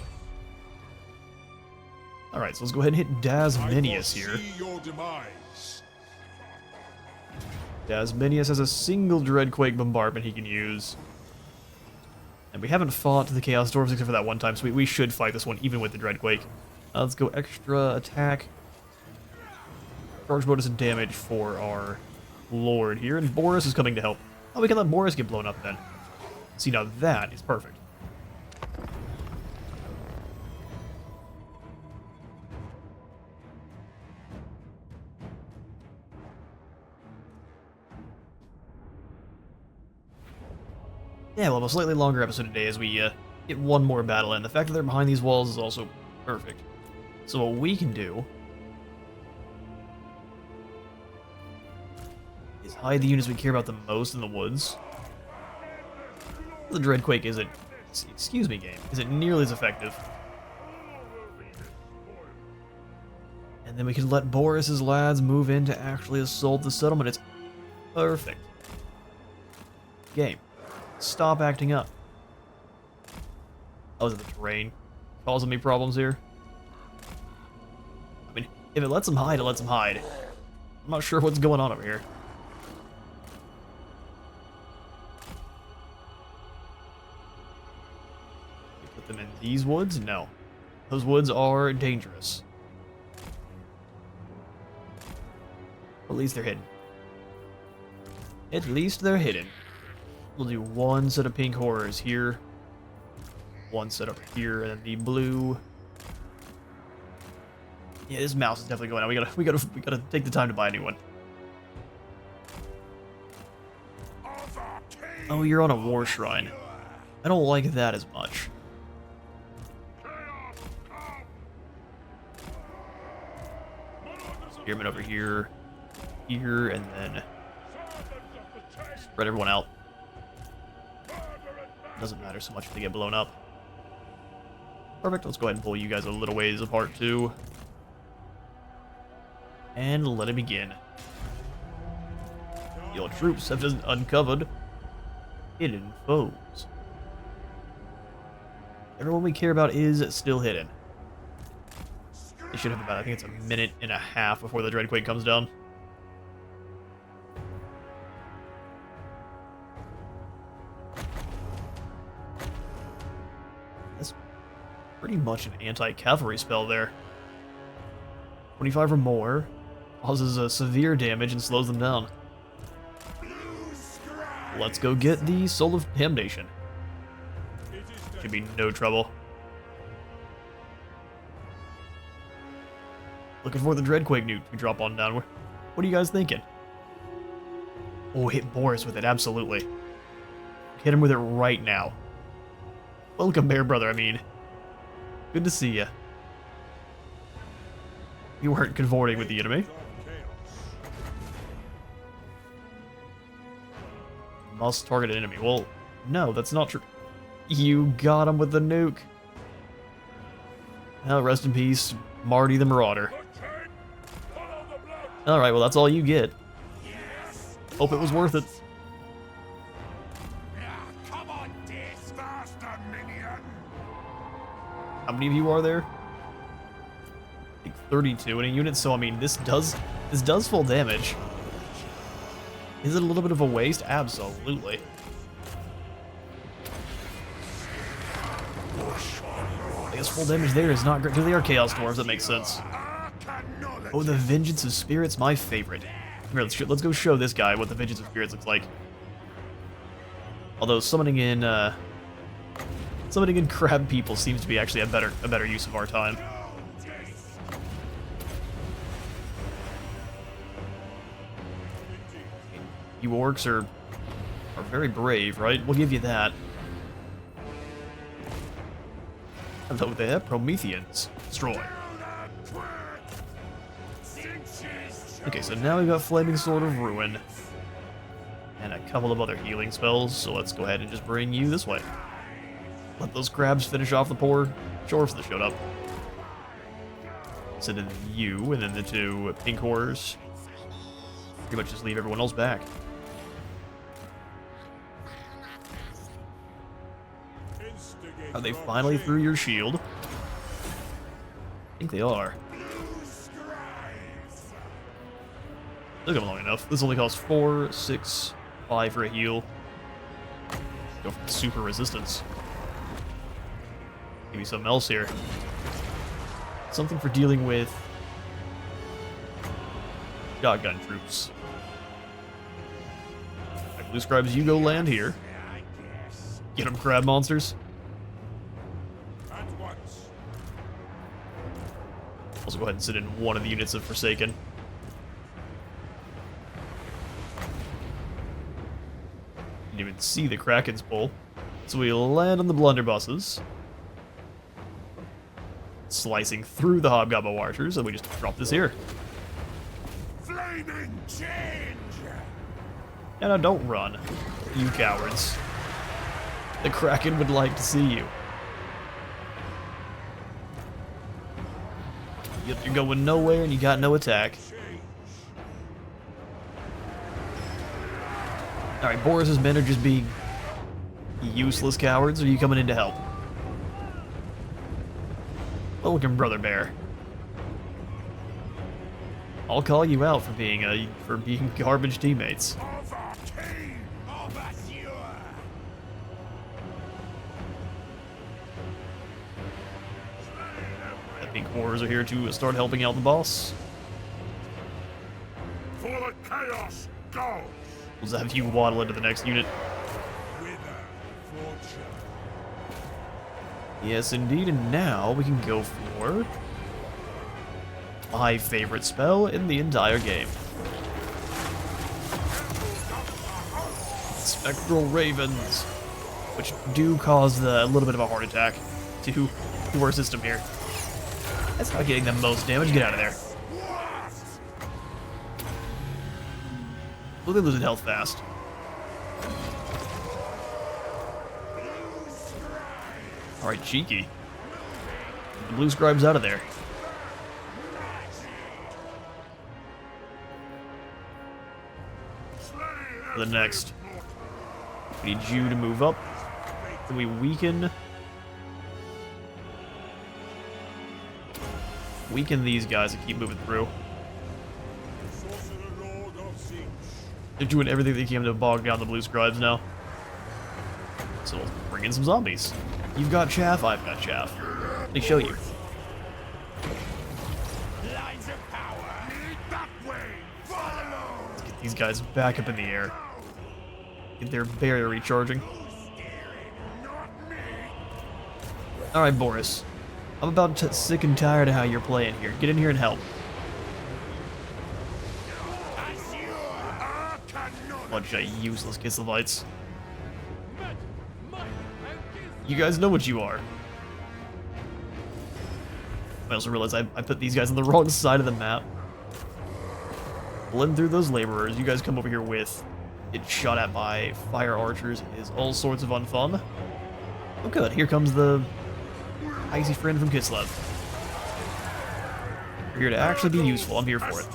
Alright, so let's go ahead and hit Dasminius here.
Your demise.
Dasminius has a single Dreadquake bombardment he can use. And we haven't fought the Chaos Dwarves except for that one time, so we should fight this one even with the Dreadquake. Let's go extra attack. Charge bonus and damage for our Lord here, and Boris is coming to help. Oh, we can let Boris get blown up then. See, now that is perfect. Yeah, we'll have a slightly longer episode today as we get one more battle in. The fact that they're behind these walls is also perfect. So what we can do is hide the units we care about the most in the woods. The Dreadquake isn't, excuse me game, isn't nearly as effective. And then we can let Boris's lads move in to actually assault the settlement. It's perfect. Game. Stop acting up. Oh, is it the terrain causing me problems here? I mean, if it lets them hide, it lets them hide. I'm not sure what's going on over here. You put them in these woods? No. Those woods are dangerous. At least they're hidden. At least they're hidden. We'll do one set of pink horrors here, one set over here, and then the blue. Yeah, this mouse is definitely going out. We gotta take the time to buy a new one. Oh, you're on a war shrine. I don't like that as much. Spearman over here, here, and then spread everyone out. Doesn't matter so much if they get blown up. Perfect, let's go ahead and pull you guys a little ways apart too. And let it begin. Your troops have just uncovered hidden foes. Everyone we care about is still hidden. They should have about, I think it's a minute and a half before the Dreadquake comes down. That's pretty much an anti-cavalry spell there. 25 or more causes a severe damage and slows them down. Let's go get the Soul of Damnation. Should be no trouble. Looking for the Dreadquake nuke to drop on down. What are you guys thinking? Oh, hit Boris with it, absolutely. Hit him with it right now. Welcome, Bear Brother, I mean. Good to see ya. You weren't cavorting with the enemy. Must target an enemy. Well, no, that's not true. You got him with the nuke. Well, rest in peace, Marty the Marauder. Alright, well, that's all you get. Hope it was worth it.
Come on, this faster, minion!
How many of you are there? I think 32 in a unit, so I mean, this does full damage. Is it a little bit of a waste? Absolutely. I guess full damage there is not great, because they are Chaos Dwarves, that makes sense. Oh, the Vengeance of Spirits, my favorite. Here, let's go show this guy what the Vengeance of Spirits looks like. Although summoning in crab people seems to be actually a better use of our time. You orcs are very brave, right? We'll give you that. Hello there, Prometheans. Destroy. Okay, so now we've got Flaming Sword of Ruin. And a couple of other healing spells, so let's go ahead and just bring you this way. Let those crabs finish off the poor dwarves that showed up. Send in you, and then the two pink horrors. Pretty much just leave everyone else back. Are they finally through your shield? I think they are. Took them long enough. This only costs 4, 6, 5 for a heal. Go for super resistance. Give me something else here. Something for dealing with shotgun troops. Like Blue Scribes, you go land here. Get them, crab monsters. Also go ahead and sit in one of the units of Forsaken. Didn't even see the Kraken's pull. So we land on the blunderbusses. Slicing through the Hobgoblin Archers, and we just drop this here.
Flaming change!
And now don't run, you cowards. The Kraken would like to see you. Yep, you're going nowhere and you got no attack. Alright, Boris's men are just being useless cowards, or are you coming in to help? Welcome, Brother Bear. I'll call you out for being garbage teammates. I think horrors are here to start helping out the boss.
For the chaos, go!
We'll have you waddle into the next unit. Yes, indeed, and now we can go for my favorite spell in the entire game. Spectral Ravens, which do cause a little bit of a heart attack to our system here. That's not getting the most damage. Get out of there. Look, they're losing health fast. Alright, cheeky. The Blue Scribe's out of there. For the next. We need you to move up. Can we weaken these guys and keep moving through? They're doing everything they can to bog down the Blue Scribes now. So we'll bring in some zombies. You've got chaff, I've got chaff. Let me show you.
Lines of power. That way. Follow.
Let's get these guys back up in the air. Get their barrier recharging. Alright, Boris. I'm about sick and tired of how you're playing here. Get in here and help. Bunch of useless Kislevites. You guys know what you are. I also realized I put these guys on the wrong side of the map. Blend through those laborers. You guys come over here with get shot at by fire archers. It is all sorts of unfun. Oh good, here comes the icy friend from Kislev. We're here to actually be useful. I'm here for it.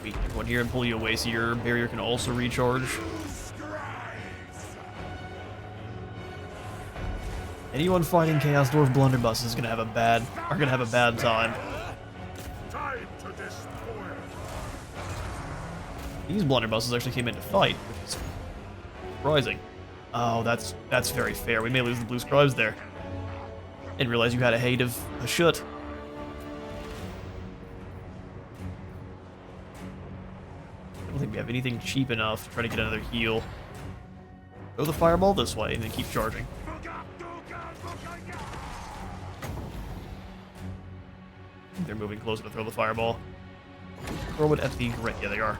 We can go in here and pull you away so your barrier can also recharge. Anyone fighting Chaos Dwarf Blunderbuss is gonna have a bad time.
Time to destroy.
These Blunderbusses actually came in to fight, which is surprising. Oh, that's very fair. We may lose the blue scribes there. Didn't realize you had a hate of a shoot. I don't think we have anything cheap enough to try to get another heal. Throw the fireball this way and then keep charging. They're moving closer to throw the fireball. Throw it at the grit. Yeah, they are.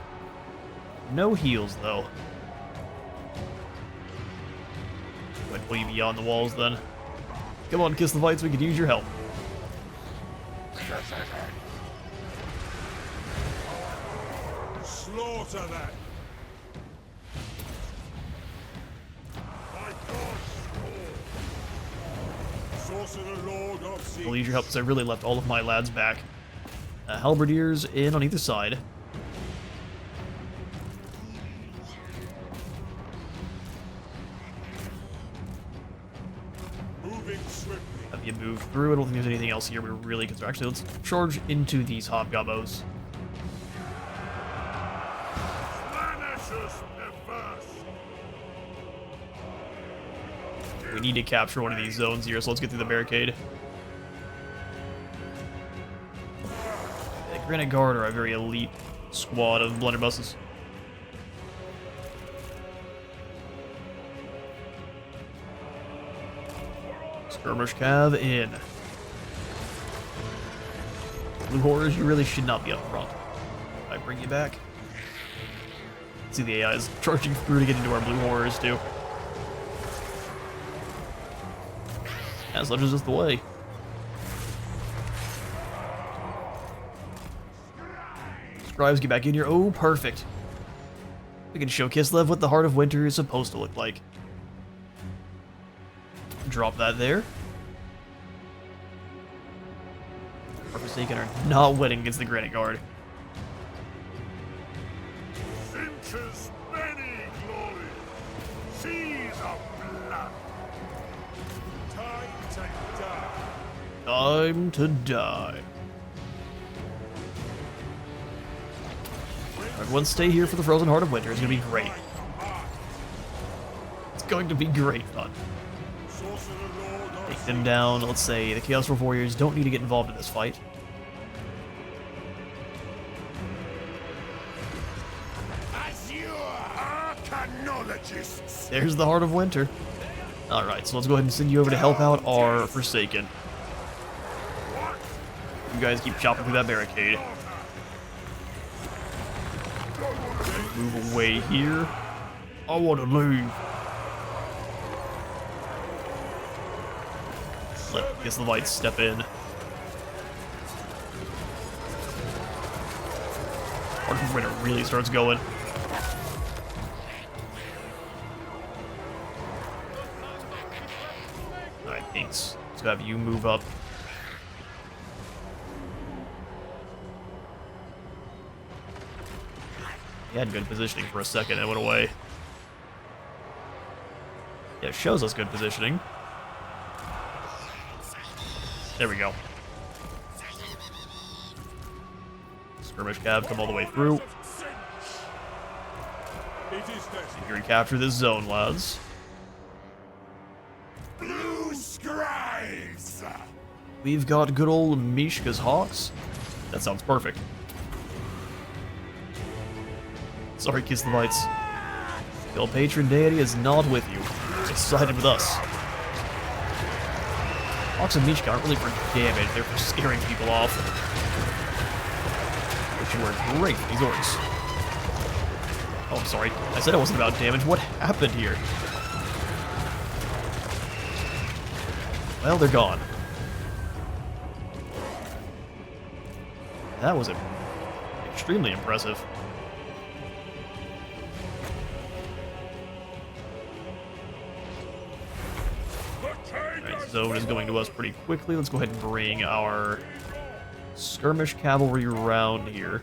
No heals, though. Go ahead and pull you beyond the walls, then. Come on, Kiss the Fights, we could use your help.
Slaughter that. My God, Sorcerer Lord of Sea.
I'll need your help because I really left all of my lads back. Halberdiers in on either side.
Moving swiftly.
Have you moved through? I don't think there's anything else here we're really concerned. Actually, let's charge into these hobgobbos.
Banish us, perverse.
We need to capture one of these zones here, so let's get through the barricade. The Granite Guard are a very elite squad of blunderbusses. Skirmish Cav in. Blue Horrors, you really should not be up front. I bring you back. See the AI is charging through to get into our Blue Horrors too. Yeah, such is just the way. Scribes, get back in here. Oh, perfect. We can show Kislev what the Heart of Winter is supposed to look like. Drop that there. Our Forsaken are not winning against the Granite Guard.
Finch's many glories. Seas of blood. Time to die.
Time to die. Everyone stay here for the Frozen Heart of Winter. It's going to be great. It's going to be great fun.
Sorcerer Lord of
Take them down. Let's say the Chaos Dwarf Warriors don't need to get involved in this fight.
Archanologists.
There's the Heart of Winter. Alright, so let's go ahead and send you over to help out our Forsaken. You guys keep chopping through that barricade. Move away here. I want to leave. Let Kiss the Lights step in. Heart of Winter really starts going. Alright, thanks. Let's have you move up. He had good positioning for a second, it went away. Yeah, it shows us good positioning. There we go. Skirmish Cav, come all the way through.
It is destiny.
Here we capture this zone, lads.
Blue scribes.
We've got good old Mishka's Hawks. That sounds perfect. Sorry, Kiss the Lights. Your patron deity is not with you. It's sided with us. Hawks and Mishka aren't really for damage, they're for scaring people off. Which you were great for these orcs. Oh, I'm sorry. I said it wasn't about damage. What happened here? Well, they're gone. That was extremely impressive. Alright, zone is going to us pretty quickly. Let's go ahead and bring our skirmish cavalry around here.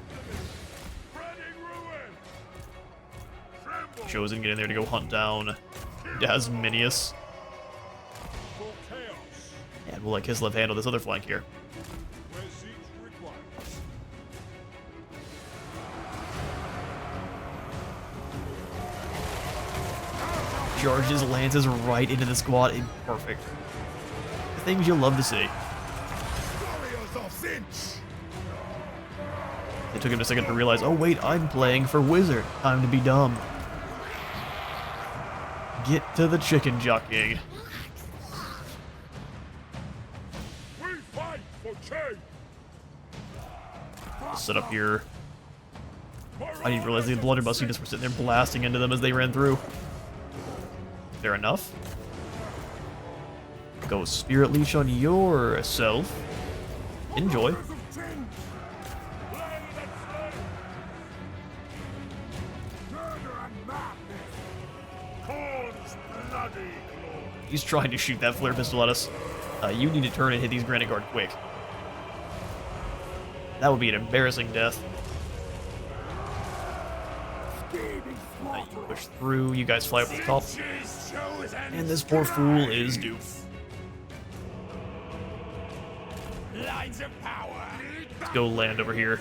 Chosen, get in there to go hunt down Dasminius.
For chaos.
And we'll let Kislev handle this other flank here.
Where siege requires.
Charges lances right into the squad. Perfect. The things you'll love to see.
Warriors of Finch!
It took him a second to realize, oh wait, I'm playing for Wizard. Time to be dumb. Get to the chicken jockeying.
We fight for change!
Set up here. I didn't realize the blunderbuss units were sitting there blasting into them as they ran through. Fair enough. Go Spirit Leash on yourself. Enjoy.
Warriors of Finch! Land and slay! Murder and madness! Corn's bloody glory!
He's trying to shoot that flare pistol at us. You need to turn and hit these Granite Guard quick. That would be an embarrassing death. You push through, you guys fly up to the top. And this poor fool is doomed.
Lines of power!
Let's go land over here.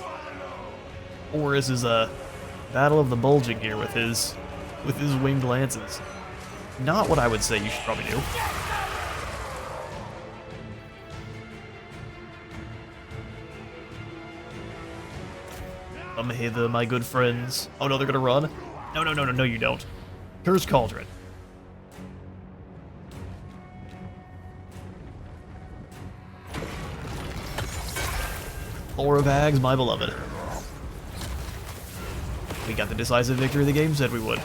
Horus is a Battle of the Bulging here with his winged lances. Not what I would say you should probably do. Come hither, my good friends. Oh no, they're gonna run? No, you don't. Curse Cauldron. Four of Hags, my beloved. We got the decisive victory the game said we would.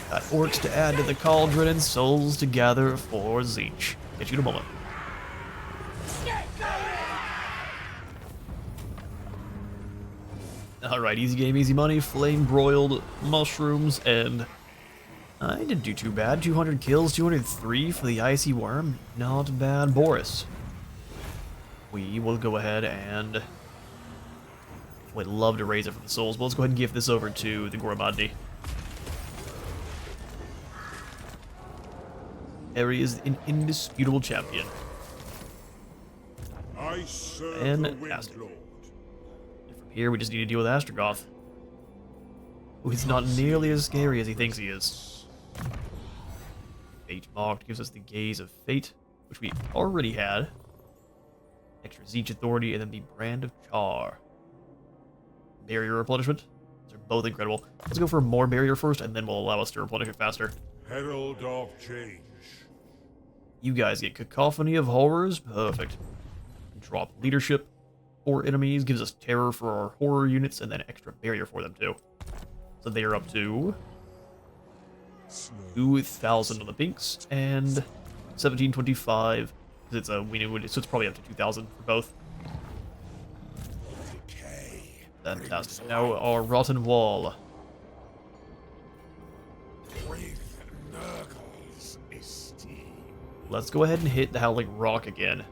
Got orcs to add to the cauldron and souls to gather for Tzeentch. Get you in a moment. Alright, easy game, easy money, flame broiled mushrooms, and I didn't do too bad. 200 kills, 203 for the icy worm. Not bad, Boris. We will go ahead and would love to raise it for the souls, but let's go ahead and give this over to the Goromandni. Eri is an indisputable champion.
I serve
And
the Wind
Aster.
Lord.
From here, we just need to deal with Astrogoth. Who is not nearly as scary as he thinks he is. Fate Marked gives us the Gaze of Fate, which we already had. Extra Tzeentch Authority, and then the Brand of Char. Barrier Replenishment. Those are both incredible. Let's go for more Barrier first, and then we'll allow us to replenish it faster.
Herald of Change.
You guys get Cacophony of Horrors. Perfect. Drop Leadership. 4 enemies. Gives us Terror for our horror units, and then extra Barrier for them, too. So they are up to 2,000 on the pinks, and 1,725. It's a Weenie, so it's probably up to 2,000 for both. Fantastic. Now our Rotten Wall. Let's go ahead and hit the Howling Rock again.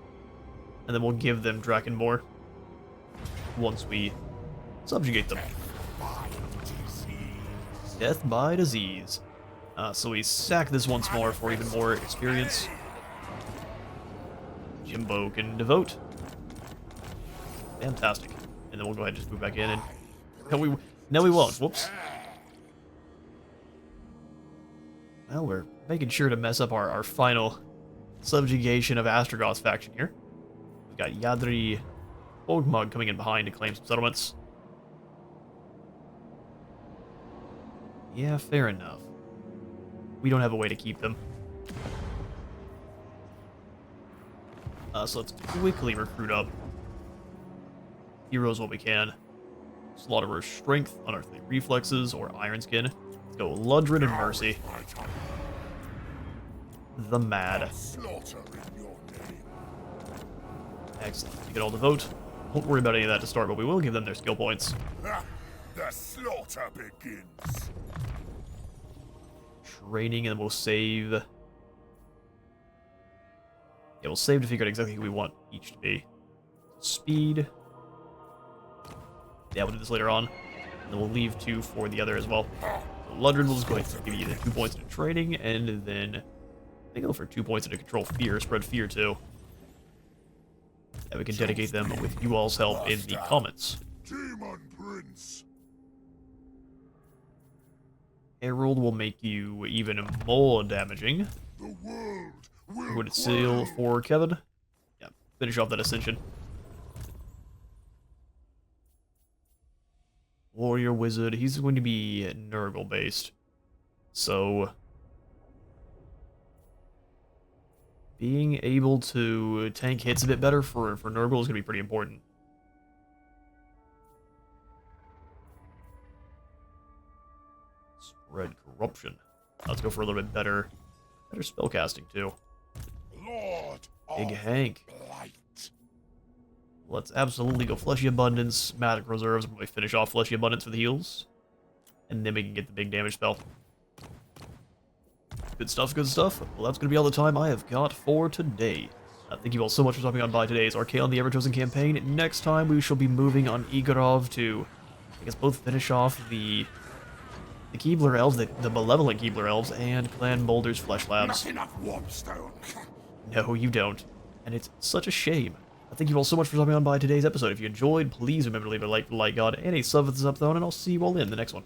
And then we'll give them Drakenmore once we subjugate them. Death by disease. So we sack this once more for even more experience. Jimbo can devote. Fantastic. And then we'll go ahead and just move back in and... No, we won't. Whoops. Well, we're making sure to mess up our final subjugation of Astrogoth's faction here. We've got Yadri Ogmug coming in behind to claim some settlements. Yeah, fair enough. We don't have a way to keep them. So let's quickly recruit up heroes while we can. Slaughterer's Strength, Unearthly Reflexes, or Iron Skin. Let's go Ludred and Mercy. The Mad. Excellent. You get all the vote. Won't worry about any of that to start, but we will give them their skill points.
The slaughter begins.
Training, and then we'll save. Yeah, we'll save to figure out exactly who we want each to be. Speed. Yeah, we'll do this later on. And then we'll leave 2 for the other as well. So Lundgren will just go ahead and give you the 2 points into training, and then I think I'll go for 2 points into control fear, spread fear too. And we can dedicate them with you all's help in the comments.
Demon Prince.
Herald will make you even more damaging.
The world will
Would it seal for Kevin? Yeah, finish off that ascension. Warrior Wizard, he's going to be Nurgle based. So being able to tank hits a bit better for Nurgle is going to be pretty important. Spread corruption. Let's go for a little bit better spellcasting too.
Lord
Big
of
Hank.
Light.
Let's absolutely go Fleshy Abundance, Magic Reserves, and we finish off Fleshy Abundance for the heals. And then we can get the big damage spell. Good stuff, good stuff. Well, that's going to be all the time I have got for today. Thank you all so much for stopping on by today's Archaon the Everchosen campaign. Next time we shall be moving on Igorov to, I guess, both finish off the Keebler Elves, the Malevolent Keebler Elves, and Clan Boulder's Flesh Labs.
Not enough warpstone.
No, you don't. And it's such a shame. Thank you all so much for stopping on by today's episode. If you enjoyed, please remember to leave a like for Light God and a sub for this episode, and I'll see you all in the next one.